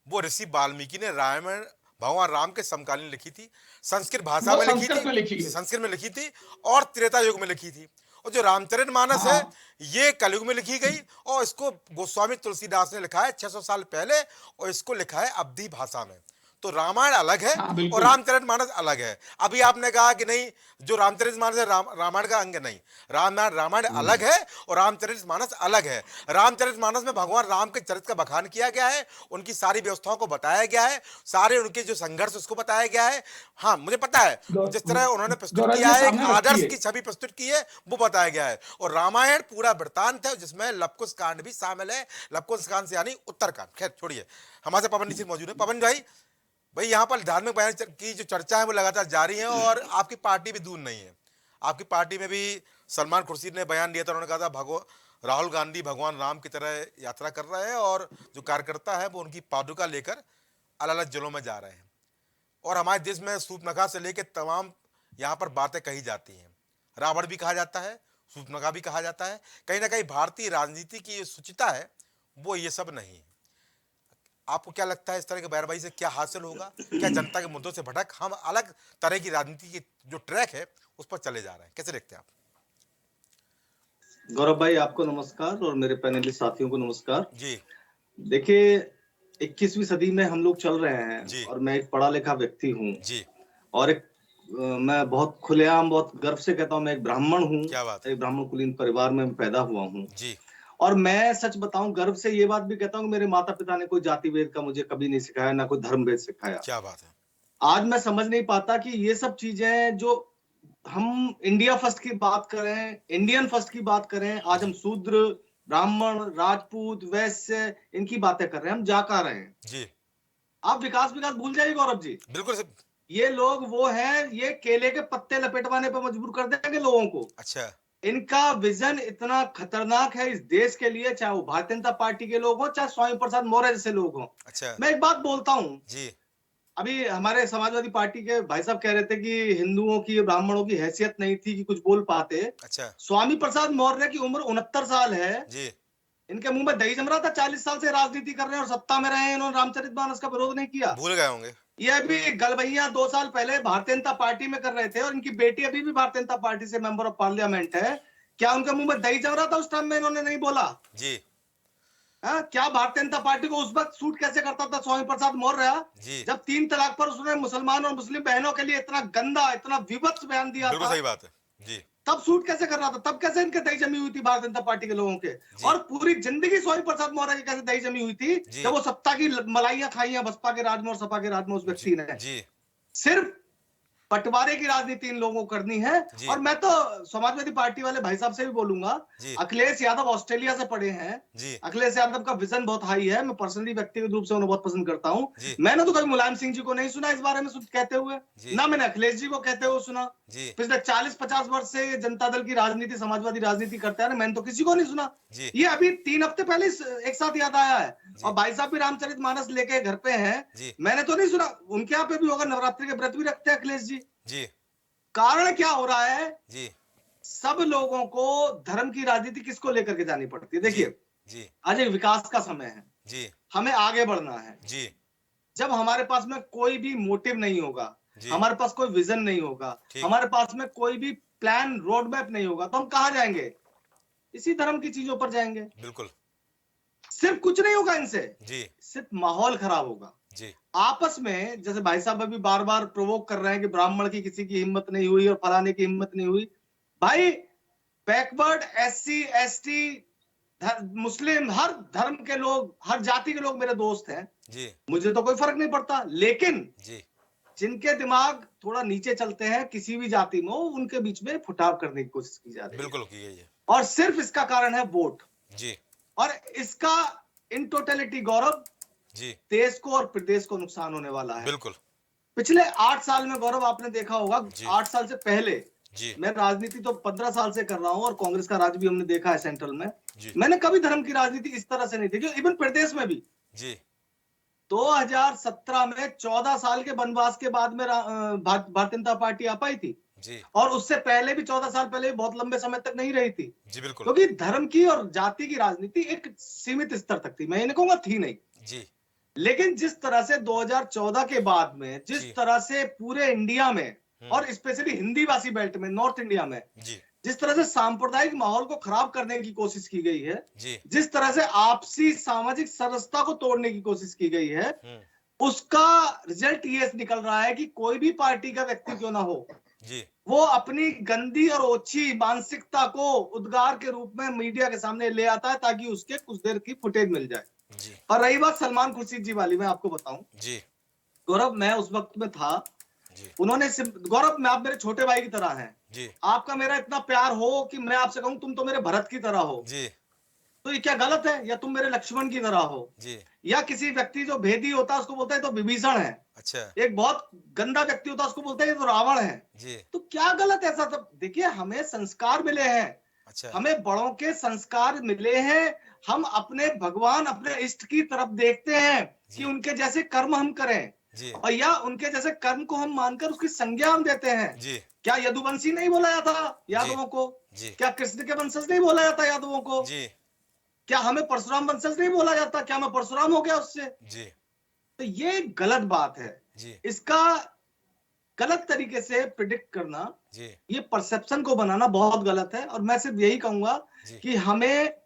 S2: वो ऋषि वाल्मीकि ने रामायण भगवान राम के समकालीन लिखी थी, संस्कृत भाषा
S4: वो
S2: में लिखी
S4: संस्कृत
S2: थी,
S4: में लिखी है।
S2: संस्कृत में लिखी थी और त्रेता युग में लिखी थी। और जो रामचरितमानस है
S4: हाँ,
S2: ये कलयुग में लिखी गई और इसको गोस्वामी तुलसीदास ने लिखा है 600 साल पहले, और इसको लिखा है अवधी भाषा में। तो रामायण अलग है
S4: हाँ,
S2: और
S4: बिल्कुल।
S2: रामचरितमानस अलग है। अभी आपने कहा कि नहीं, जो रामचरितमानस है रामायण का अंग नहीं, रामायण रामायण अलग है और रामचरितमानस अलग है। रामचरितमानस में भगवान राम के चरित्र का बखान किया गया है, उनकी सारी व्यवस्थाओं को बताया गया है, सारे उनके जो संघर्ष उसको बताया गया है। हाँ मुझे पता है, जिस तरह उन्होंने प्रस्तुत
S4: गौरव
S2: किया
S4: जी
S2: है, एक
S4: सामने रखी
S2: आदर्श
S4: है।
S2: की छवि प्रस्तुत की है, वो बताया गया है। और रामायण पूरा वृत्तांत है जिसमें लवकुश कांड भी शामिल है। लवकुश कांड से यानी उत्तरकांड। खैर छोड़िए, हमारे साथ पवन निश्चित मौजूद है। पवन भाई यहाँ पर धार्मिक बयान की जो चर्चा है वो लगातार जारी है और आपकी पार्टी भी दूर नहीं है। आपकी पार्टी में भी सलमान खुर्शीद ने बयान दिया था, उन्होंने कहा था राहुल गांधी भगवान राम की तरह यात्रा कर रहे हैं और जो कार्यकर्ता है वो उनकी पादुका लेकर अलग अलग जिलों में जा रहे हैं। और हमारे देश में सूर्पनखा से लेकर तमाम यहाँ पर बातें कही जाती हैं। रावण भी कहा जाता है, सूर्पनखा भी कहा जाता है। कहीं ना कहीं भारतीय राजनीति की जो शुचिता है वो ये सब नहीं है। आपको क्या लगता है इस तरह के बयानबाजी से क्या हासिल होगा? क्या जनता के मुद्दों से भटक हम अलग तरह की राजनीति की जो ट्रैक है उस पर चले जा रहे हैं? कैसे देखते हैं आप?
S5: गौरव भाई आपको नमस्कार और मेरे पैनलिस्ट साथियों को नमस्कार
S2: जी।
S5: देखिए 21वीं सदी में हम लोग चल रहे
S2: जी।
S5: हैं और मैं एक पढ़ा लिखा व्यक्ति हूँ
S2: जी।
S5: और मैं बहुत खुलेआम बहुत गर्व से कहता हूँ मैं एक ब्राह्मण हूँ।
S2: क्या बात है?
S5: एक ब्राह्मण कुलीन परिवार में पैदा हुआ हूँ
S2: जी।
S5: और मैं सच बताऊं गर्व से ये बात भी कहता हूँ मेरे माता पिता ने कोई जाति भेद का मुझे कभी नहीं सिखाया, ना कोई धर्म भेद सिखाया।
S2: क्या बात है?
S5: आज मैं समझ नहीं पाता कि ये सब चीजें जो हम इंडिया फर्स्ट की बात करें, इंडियन फर्स्ट की बात करें, आज हम शूद्र ब्राह्मण राजपूत वैश्य इनकी बातें कर रहे हैं, हम जा कहाँ रहे हैं?
S2: जी।
S5: आप विकास भूल जाइए गौरव जी।
S2: बिल्कुल।
S5: ये लोग वो हैं, ये केले के पत्ते लपेटवाने पर मजबूर कर देंगे लोगों को।
S2: अच्छा।
S5: इनका विजन इतना खतरनाक है इस देश के लिए, चाहे वो भारतीय जनता पार्टी के लोग हो चाहे स्वामी प्रसाद मौर्य जैसे लोग हो।
S2: अच्छा।
S5: मैं एक बात बोलता हूं
S2: जी।
S5: अभी हमारे समाजवादी पार्टी के भाई साहब कह रहे थे कि हिंदुओं की ब्राह्मणों की हैसियत नहीं थी कि कुछ बोल पाते।
S2: अच्छा।
S5: स्वामी प्रसाद मौर्य की उम्र 69 साल है
S2: जी।
S5: इनके मुंह में दही जम रहा था। 40 साल से राजनीति कर रहे हैं और सत्ता में रहे हैं, इन्होंने रामचरितमानस का विरोध नहीं किया।
S2: भूल गए होंगे।
S5: ये भी गलबैया 2 साल पहले भारतीय जनता पार्टी में कर रहे थे और इनकी बेटी अभी भी भारतीय जनता पार्टी से मेंबर ऑफ पार्लियामेंट है। क्या उनके मुंह में दही जम रहा था उस टाइम में? इन्होंने नहीं बोला।
S2: जी।
S5: क्या भारतीय जनता पार्टी को उस वक्त सूट कैसे करता था स्वामी प्रसाद मौर्य
S2: जी।
S5: जब 3 तलाक पर उसने मुसलमान और मुस्लिम बहनों के लिए इतना गंदा इतना विभत्स बयान दिया
S2: बिल्कुल
S5: था?
S2: सही बात है। जी।
S5: तब सूट कैसे कर रहा था? तब कैसे इनके दही जमी हुई थी भारतीय जनता पार्टी के लोगों के? और पूरी जिंदगी स्वामी प्रसाद मौर्य की कैसे दही जमी हुई थी जब वो सत्ता की मलाइयां खाई हैं बसपा के राज में और सपा के राज में उस व्यक्ति ने।
S2: जी।
S5: सिर्फ बंटवारे की राजनीति इन लोगों को करनी है। और मैं तो समाजवादी पार्टी वाले भाई साहब से भी बोलूंगा, अखिलेश यादव ऑस्ट्रेलिया से पढ़े हैं। अखिलेश यादव का विजन बहुत हाई है। मैं पर्सनली व्यक्तिगत रूप से उन्हें बहुत पसंद करता हूं। मैंने तो कभी मुलायम सिंह जी को नहीं सुना इस बारे में कहते हुए, ना मैंने अखिलेश जी को कहते हुए सुना। पिछले 40-50 वर्ष से जनता दल की राजनीति समाजवादी राजनीति करते हैं, मैंने तो किसी को नहीं सुना। ये अभी 3 हफ्ते पहले एक साथ याद आया है। और भाई साहब भी रामचरितमानस लेके घर पे हैं, मैंने तो नहीं सुना। उनके यहाँ पे भी होगा, नवरात्रि के व्रत भी रखते हैं अखिलेश जी।
S2: जी।
S5: कारण क्या हो रहा है?
S2: जी।
S5: सब लोगों को धर्म की राजनीति किसको लेकर के जानी पड़ती है? देखिए
S2: जी।
S5: आज एक विकास का समय है
S2: जी।
S5: हमें आगे बढ़ना है
S2: जी।
S5: जब हमारे पास में कोई भी मोटिव नहीं होगा, हमारे पास कोई विजन नहीं होगा, हमारे पास में कोई भी प्लान रोड मैप नहीं होगा, तो हम कहां जाएंगे? इसी धर्म की चीजों पर जाएंगे।
S2: बिल्कुल।
S5: सिर्फ कुछ नहीं होगा इनसे
S2: जी।
S5: सिर्फ माहौल खराब होगा।
S2: जी।
S5: आपस में जैसे भाई साहब अभी बार बार प्रोवोक कर रहे हैं कि ब्राह्मण की किसी की हिम्मत नहीं हुई और फलाने की हिम्मत नहीं हुई। भाई बैकवर्ड SC ST मुस्लिम हर धर्म के लोग हर जाति के लोग मेरे दोस्त हैं
S2: जी।
S5: मुझे तो कोई फर्क नहीं पड़ता, लेकिन
S2: जी।
S5: जिनके दिमाग थोड़ा नीचे चलते हैं किसी भी जाति में, उनके बीच में फुटाव करने की कोशिश की जा रही है।
S2: बिल्कुल की गई है।
S5: और सिर्फ इसका कारण है वोट।
S2: जी।
S5: और इसका इन टोटलिटी गौरव
S2: जी।
S5: देश को और प्रदेश को नुकसान होने वाला है।
S2: बिल्कुल।
S5: पिछले 8 साल में गौरव आपने देखा होगा,
S2: जी।
S5: 8 साल से पहले
S2: जी।
S5: मैं राजनीति तो 15 साल से कर रहा हूं और कांग्रेस का राज भी हमने देखा है सेंट्रल में।
S2: जी।
S5: मैंने कभी धर्म की राजनीति इस तरह से नहीं देखी, इवन प्रदेश में भी।
S2: जी।
S5: 2017 में 14 साल के वनवास के बाद में भारतीय जनता पार्टी आ पाई थी।
S2: जी।
S5: और उससे पहले भी 14 साल पहले भी बहुत लंबे समय तक नहीं रही थी।
S2: जी बिल्कुल।
S5: क्योंकि धर्म की और जाति की राजनीति एक सीमित स्तर तक थी, मैं ये नहीं कहूंगा थी नहीं।
S2: जी।
S5: लेकिन जिस तरह से 2014 के बाद में जिस
S2: जी।
S5: तरह से पूरे इंडिया में और स्पेशली हिंदी भाषी बेल्ट में, नॉर्थ इंडिया में
S2: जी।
S5: जिस तरह से सांप्रदायिक माहौल को खराब करने की कोशिश की गई है,
S2: जी।
S5: जिस तरह से आपसी सामाजिक सरसता को तोड़ने की कोशिश की गई है, उसका रिजल्ट ये निकल रहा है कि कोई भी पार्टी का व्यक्ति क्यों ना हो,
S2: जी।
S5: वो अपनी गंदी और ओछी मानसिकता को उद्गार के रूप में मीडिया के सामने ले आता है ताकि उसके कुछ देर की फुटेज मिल जाए।
S2: जी।
S5: और रही बात सलमान खुर्शीद जी वाली, मैं आपको बताऊं
S2: जी।
S5: गौरव, मैं उस वक्त में था,
S2: जी।
S5: उन्होंने गौरव मैं आप मेरे छोटे भाई की तरह हैं,
S2: जी।
S5: आपका मेरा इतना प्यार हो कि मैं आपसे कहूं तुम तो मेरे भरत की तरह हो,
S2: जी।
S5: तो ये क्या गलत है? या तुम मेरे लक्ष्मण की तरह हो,
S2: जी।
S5: या किसी व्यक्ति जो भेदी होता है उसको बोलता है तो विभीषण है,
S2: अच्छा।
S5: एक बहुत गंदा व्यक्ति होता है उसको बोलते हैं तो रावण है।
S2: जी।
S5: तो क्या गलत है? ऐसा सब देखिए, हमें संस्कार मिले हैं,
S2: अच्छा।
S5: हमें बड़ों के संस्कार मिले हैं, हम अपने भगवान अपने इष्ट की तरफ देखते हैं कि उनके जैसे कर्म हम करें,
S2: जी।
S5: और या उनके जैसे कर्म को हम मानकर उसकी संज्ञा हम देते हैं।
S2: जी।
S5: क्या यदुवंशी नहीं बोला जाता यादवों को?
S2: जी।
S5: क्या कृष्ण के वंशज नहीं बोला जाता यादवों को?
S2: जी।
S5: क्या हमें परशुराम वंशज नहीं बोला जाता? क्या मैं परशुराम हो गया उससे?
S2: जी।
S5: तो ये गलत बात है।
S2: जी।
S5: इसका गलत तरीके से प्रिडिक्ट करना,
S2: जी।
S5: ये परसेप्शन को बनाना बहुत गलत है। और मैं सिर्फ यही कहूंगा कि हमें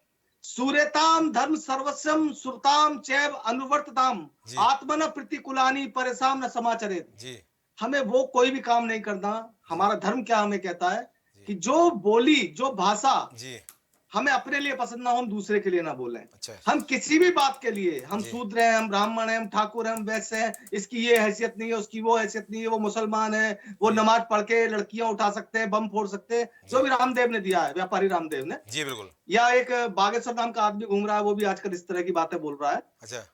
S5: सूर्यताम धर्म सर्वस्वम सुरताम चैव अनुवर्तताम आत्मन प्रतिकुलानी परेशान न समाचरित।
S2: जी।
S5: हमें वो कोई भी काम नहीं करना। हमारा धर्म क्या हमें कहता है कि जो बोली, जो भाषा
S2: जी।
S5: हमें अपने लिए पसंद ना हो, हम दूसरे के लिए ना बोलें।
S2: अच्छा।
S5: हम किसी भी बात के लिए, हम शूद्र हैं, हम ब्राह्मण हैं, हम ठाकुर हैं, हम वैश्य हैं, इसकी ये हैसियत नहीं है, उसकी वो हैसियत नहीं है, वो मुसलमान है, वो नमाज पढ़ के लड़कियां उठा सकते हैं, बम फोड़ सकते हैं, जो भी रामदेव ने दिया है, व्यापारी रामदेव ने।
S2: जी बिल्कुल।
S5: या एक बागेश्वर नाम का आदमी घूम रहा है, वो भी आजकल इस तरह की बातें बोल रहा है।
S2: अच्छा।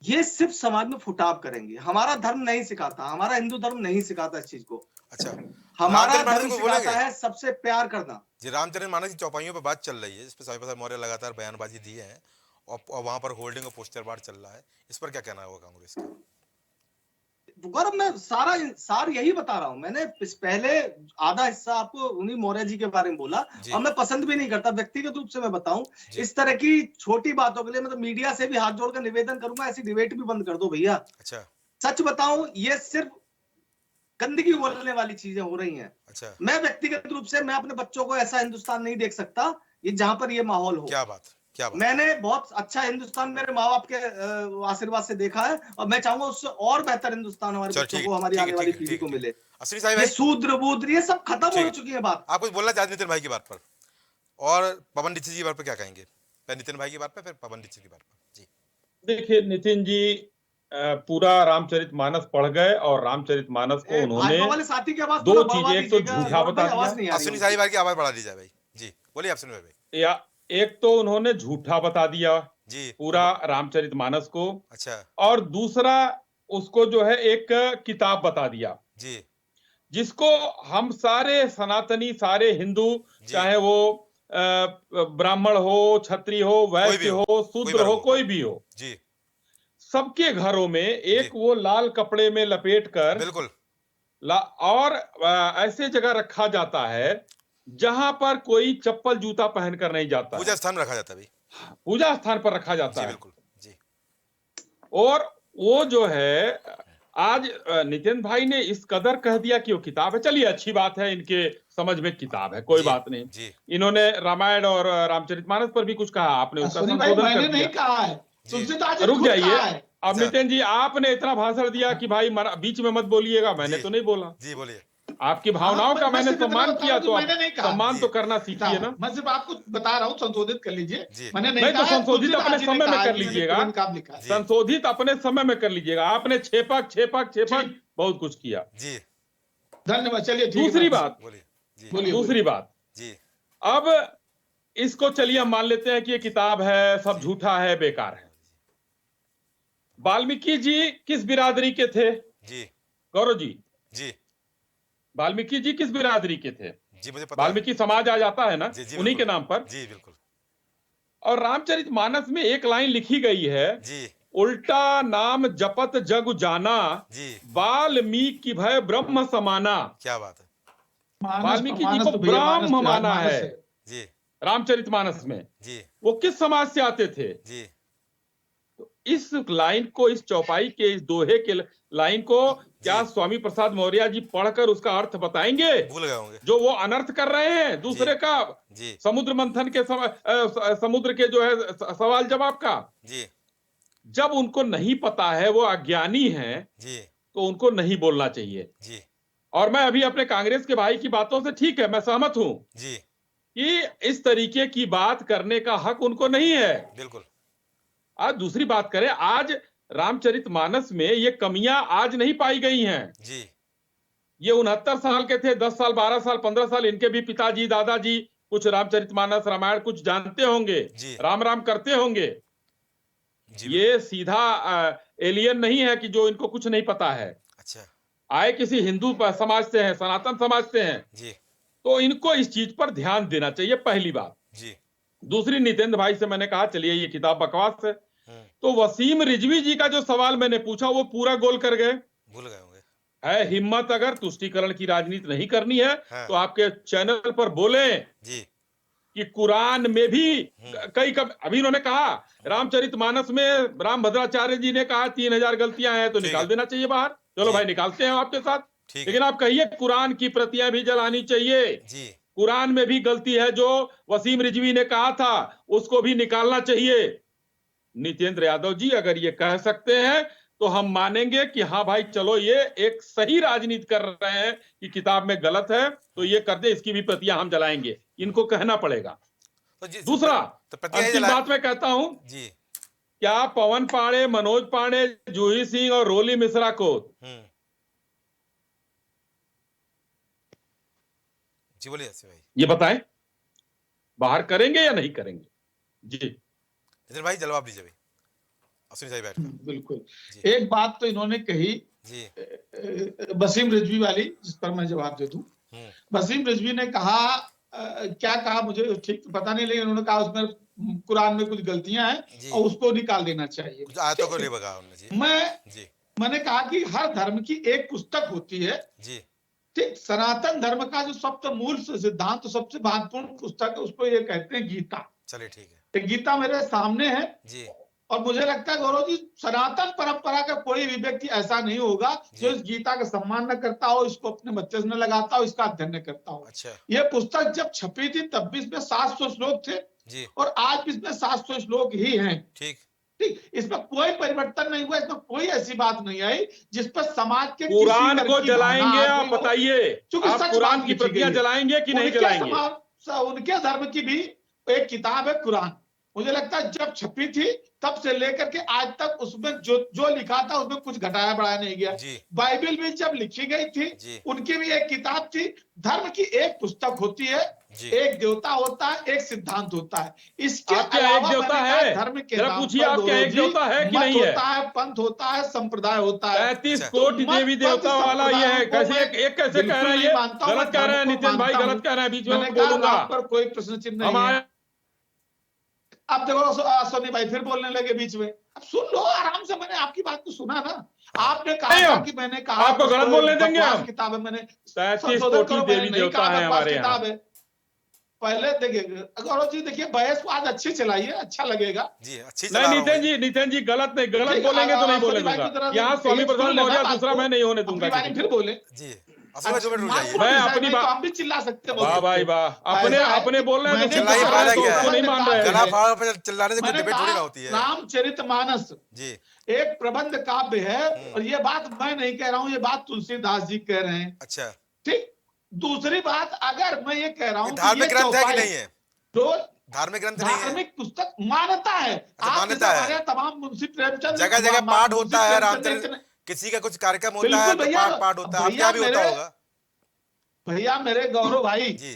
S5: ये सिर्फ समाज में फुटाव करेंगे। हमारा धर्म नहीं सिखाता, हमारा हिंदू धर्म नहीं सिखाता इस चीज को।
S2: अच्छा।
S5: हमारा धर्म सिखाता है सबसे प्यार करना।
S2: जी, रामचरितमानस की चौपाइयों पर बात चल रही है, इस पर स्वामी प्रसाद मौर्य लगातार बयानबाजी दिए हैं और वहां पर होल्डिंग और पोस्टर बार चल रहा है, इस पर क्या कहना होगा कांग्रेस का?
S5: गौरव, मैं सार यही बता रहा हूं। मैंने पहले आधा हिस्सा आपको उन्हीं मौर्य जी के बारे में बोला, और मैं पसंद भी नहीं करता, व्यक्तिगत रूप से मैं बताऊं, इस तरह की छोटी बातों के लिए मतलब मीडिया से भी हाथ जोड़कर निवेदन करूंगा, ऐसी डिबेट भी बंद कर दो भैया।
S2: अच्छा।
S5: सच बताऊं, ये सिर्फ गंदगी बोलने वाली चीजें हो रही हैं।
S2: अच्छा।
S5: मैं व्यक्तिगत रूप से मैं अपने बच्चों को ऐसा हिंदुस्तान नहीं देख सकता ये जहां पर ये माहौल हो।
S2: क्या बात, क्या बात।
S5: मैंने बहुत अच्छा हिंदुस्तान मेरे माँ बाप के आशीर्वाद से देखा है, और मैं चाहूंगा उससे और बेहतर हिंदुस्तान हमारे बच्चों को, हमारी आने वाली पीढ़ी को मिले। ये शूद्र बूद्र ये सब खत्म हो चुकी है बात।
S2: आप कुछ बोलना चाहते नितिन भाई की बात पर, और पवन दीक्षित जी की बात पर क्या कहेंगे? नितिन भाई की बात पर, फिर पवन दीक्षित की बात पर। जी
S3: देखिए, नितिन जी पूरा रामचरितमानस पढ़ गए, और रामचरितमानस को उन्होंने
S5: वाले साथी की आवाज
S3: दो चीजें, एक तो झूठा बता दिया।
S2: अश्विनी साई भाई की आवाज बढ़ा दीजिए भाई। जी बोलिए अश्विनी भाई।
S3: या एक तो उन्होंने झूठा बता दिया
S2: जी
S3: पूरा रामचरितमानस को।
S2: अच्छा।
S3: और दूसरा उसको जो है एक किताब बता दिया
S2: जी,
S3: जिसको हम सारे सनातनी, सारे हिंदू, चाहे वो ब्राह्मण हो, क्षत्रिय हो, वैश्य हो, शूद्र हो, कोई भी हो
S2: जी,
S3: सबके घरों में एक वो लाल कपड़े में लपेटकर
S2: बिल्कुल
S3: और ऐसे जगह रखा जाता है जहां पर कोई चप्पल जूता पहनकर नहीं जाता,
S2: पूजा स्थान रखा जाता है,
S3: पूजा स्थान पर रखा जाता है।
S2: बिल्कुल जी।
S3: और वो जो है आज नितिन भाई ने इस कदर कह दिया कि वो किताब है। चलिए, अच्छी बात है, इनके समझ में किताब है, कोई बात नहीं जी। इन्होंने रामायण और रामचरितमानस पर भी कुछ कहा, आपने उसका संशोधन कर दिया।
S4: नहीं कहा है,
S3: रुक जाइए। अब नितिन जी, आपने इतना भाषण दिया कि भाई बीच में मत बोलिएगा, मैंने तो नहीं बोला।
S2: जी बोलिए।
S3: आपकी भावनाओं का मैंने सम्मान किया, तो सम्मान तो करना सीखिए ना।
S4: मैं सिर्फ आपको बता रहा हूँ, संशोधित कर लीजिए।
S3: मैंने नहीं तो संशोधित अपने समय में कर लीजिएगा, संशोधित अपने समय में कर लीजिएगा। आपने छेपक बहुत कुछ किया जी।
S4: धन्यवाद। चलिए
S3: दूसरी बात जी, अब इसको चलिए हम मान लेते हैं कि ये किताब है, सब झूठा है, बेकार है। वाल्मीकि जी किस बिरादरी के थे
S2: जी
S3: गौरव जी?
S2: जी
S3: वाल्मीकि जी किस बिरादरी के थे?
S2: जी मुझे पता है।
S3: वाल्मीकि समाज आ जाता है ना,
S2: जी जी
S3: उन्हीं के
S2: बिल्कुल।
S3: नाम पर।
S2: जी बिल्कुल।
S3: और रामचरितमानस में एक लाइन लिखी गई है,
S2: जी
S3: उल्टा नाम जपत जग जाना,
S2: जी
S3: वाल्मीकि भय ब्रह्म समाना।
S2: क्या बात है।
S4: मानस
S3: वाल्मीकि जी
S4: मानस
S3: को
S4: तो भैया मानस
S3: ब्रह्म
S4: तो
S3: माना
S4: मानस
S3: है
S4: है।
S2: जी
S3: रामचरितमानस में।
S2: जी
S3: वो किस समाज से आते थे?
S2: जी
S3: तो इस लाइन को, इस चौपाई के, इस दोहे के लाइन को क्या
S2: जी
S3: स्वामी प्रसाद मौर्य जी पढ़कर उसका अर्थ बताएंगे?
S2: भूल गए होंगे।
S3: जो वो अनर्थ कर रहे हैं दूसरे का,
S2: जी
S3: समुद्र मंथन के समुद्र के जो है सवाल जवाब का।
S2: जी
S3: जब उनको नहीं पता है, वो अज्ञानी हैं,
S2: जी
S3: तो उनको नहीं बोलना चाहिए।
S2: जी
S3: और मैं अभी अपने कांग्रेस के भाई की बातों से, ठीक है, मैं सहमत हूं
S2: जी
S3: कि इस तरीके की बात करने का हक उनको नहीं है।
S2: बिल्कुल।
S3: आज दूसरी बात करें, आज रामचरितमानस में ये कमियां आज नहीं पाई गई हैं।
S2: जी
S3: ये 69 साल के थे, 10 साल, 12 साल, 15 साल, इनके भी पिताजी, दादाजी कुछ रामचरितमानस, रामायण कुछ जानते होंगे,
S2: जी
S3: राम राम करते होंगे।
S2: जी
S3: ये सीधा एलियन नहीं है कि जो इनको कुछ नहीं पता है।
S2: अच्छा।
S3: आए किसी हिंदू समाज से हैं, सनातन समाज से हैं,
S2: जी
S3: तो इनको इस चीज पर ध्यान देना चाहिए, पहली बात।
S2: जी
S3: दूसरी, नितेंद्र भाई से मैंने कहा चलिए ये किताब बकवास है,
S2: हम्म,
S3: तो वसीम रिजवी जी का जो सवाल मैंने पूछा वो पूरा गोल कर गए।
S2: भूल गए होंगे।
S3: है हिम्मत अगर तुष्टीकरण की राजनीति नहीं करनी है,
S2: हाँ।
S3: तो आपके चैनल पर बोले
S2: जी
S3: कि कुरान में भी कई अभी इन्होंने कहा रामचरितमानस में राम भद्राचार्य जी ने कहा 3000 गलतियां हैं, तो
S2: ठीक
S3: निकाल
S2: है।
S3: देना चाहिए बाहर। चलो
S2: जी।
S3: भाई निकालते हैं आपके साथ,
S2: ठीक है।
S3: लेकिन आप कहिए कुरान की प्रतियां भी जलानी चाहिए।
S2: जी
S3: कुरान में भी गलती है, जो वसीम रिजवी ने कहा था उसको भी निकालना चाहिए। नितेंद्र यादव जी अगर ये कह सकते हैं तो हम मानेंगे कि हाँ भाई चलो ये एक सही राजनीति कर रहे हैं कि किताब में गलत है, तो ये कर दे, इसकी भी प्रतियां हम जलाएंगे, इनको कहना पड़ेगा।
S2: तो जी
S3: दूसरा,
S2: तो प्रतियां
S3: अंतिम
S2: जलाए।
S3: बात मैं कहता हूं,
S2: जी
S3: क्या पवन पांडे, मनोज पांडे, जूही सिंह और रोली मिश्रा को
S2: हम्म। जी बोलिए ऐसे भाई।
S3: ये बताएं बाहर करेंगे या नहीं करेंगे? जी
S2: नितिन भाई जवाब दीजिए भाई, अश्विनी भाई बैठ कर।
S4: बिल्कुल।
S2: जी।
S4: एक बात तो इन्होंने कही
S2: जी
S4: वसीम रिजवी वाली, जिस पर मैं जवाब दे दूं। वसीम रिजवी ने कहा, क्या कहा मुझे ठीक पता नहीं, लेकिन उन्होंने कहा उसमें कुरान में कुछ गलतियां हैं और उसको निकाल देना चाहिए।
S2: कुछ आयतों को ले बगा उन्होंने। जी
S4: मैंने कहा कि हर धर्म की एक पुस्तक होती है।
S2: जी
S4: ठीक, सनातन धर्म का जो सबसे मूल सिद्धांत, सबसे महत्वपूर्ण पुस्तक है, उसको ये कहते हैं गीता।
S2: चलिए ठीक है।
S4: तो गीता मेरे सामने है
S2: जी
S4: और मुझे लगता है गौरव जी, सनातन परंपरा का कोई भी व्यक्ति ऐसा नहीं होगा जो इस गीता का सम्मान न करता हो, इसको अपने बच्चे से न लगाता हो, इसका अध्ययन न करता हो।
S2: अच्छा।
S4: यह पुस्तक जब छपी थी तब भी इसमें 700 श्लोक थे
S2: जी
S4: और आज भी इसमें 700 श्लोक ही हैं।
S2: ठीक
S4: ठीक, इसमें कोई परिवर्तन नहीं हुआ, इसमें कोई ऐसी बात नहीं आई जिस पर समाज के
S3: कुरान को जलाएंगे? आप बताइए, आप कुरान की प्रतियां जलाएंगे कि नहीं जलाएंगे?
S4: उनके धर्म की भी एक किताब है कुरान। मुझे लगता है जब छपी थी तब से लेकर के आज तक उसमें जो लिखा था उसमें कुछ घटाया बढ़ाया नहीं गया। बाइबल भी जब लिखी गई थी उनकी भी एक किताब थी। धर्म की एक पुस्तक होती है, एक देवता होता है, एक सिद्धांत होता है। इसके
S3: अलावा एक देवता है?
S4: धर्म के
S3: नाम पूछिए, आपके एक देवता है कि नहीं है?
S4: होता है, पंथ होता है, संप्रदाय होता है।
S3: 35 कोटि देवी देवता वाला ये है, कैसे एक कैसे कह रहा है? ये गलत कह रहे हैं नितिन भाई, गलत कह रहे हैं, बीच में मैं बोलूंगा
S4: पर कोई प्रश्न चिन्ह नहीं है। अब देखो सोनी भाई फिर बोलने लगे बीच में। अब सुन लो आराम से, मैंने आपकी बात को सुना ना। आपने कहा कि मैंने कहा
S3: आपको गलत बोलने देंगे हम?
S4: किताब है, मैंने
S3: 37 कोटि देवी देवता है हमारे यहाँ।
S4: पहले देखिए गौरव जी, देखिए बहस को आज अच्छी चलाइए, अच्छा लगेगा
S2: जी। अच्छी
S3: नहीं नितिन जी गलत नहीं, गलत बोलेंगे तो नहीं बोले दूंगा। यहाँ स्वामी प्रसाद मौर्य दूसरा मैं नहीं होने दूंगा।
S4: फिर बोले
S2: जी।
S3: मैं अपनी बात,
S4: आप भी चिल्ला सकते हो।
S3: वाह भाई वाह, अपने बोल रहे हैं तो नहीं मान रहे हैं।
S2: चिल्लाने से कोई डिबेट थोड़ी ना होती है।
S4: रामचरितमानस
S2: जी
S4: एक प्रबंध काव्य है और ये बात मैं नहीं कह रहा हूँ, ये बात तुलसीदास जी कह रहे हैं।
S2: अच्छा
S4: ठीक। दूसरी बात, अगर मैं ये कह रहा हूँ
S2: धार्मिक ग्रंथ है कि नहीं है?
S4: तो
S2: धार्मिक ग्रंथ नहीं है,
S4: धार्मिक पुस्तक मान्यता है।
S2: मान्यता है।
S4: तमाम मुंशी प्रेमचंद
S2: जगह जगह पाठ होता है, रामचरित किसी का कुछ कार्यक्रम होता है तो पाठ होता है, आपके यहाँ भी होता होगा।
S4: भैया मेरे गौरव भाई
S2: जी।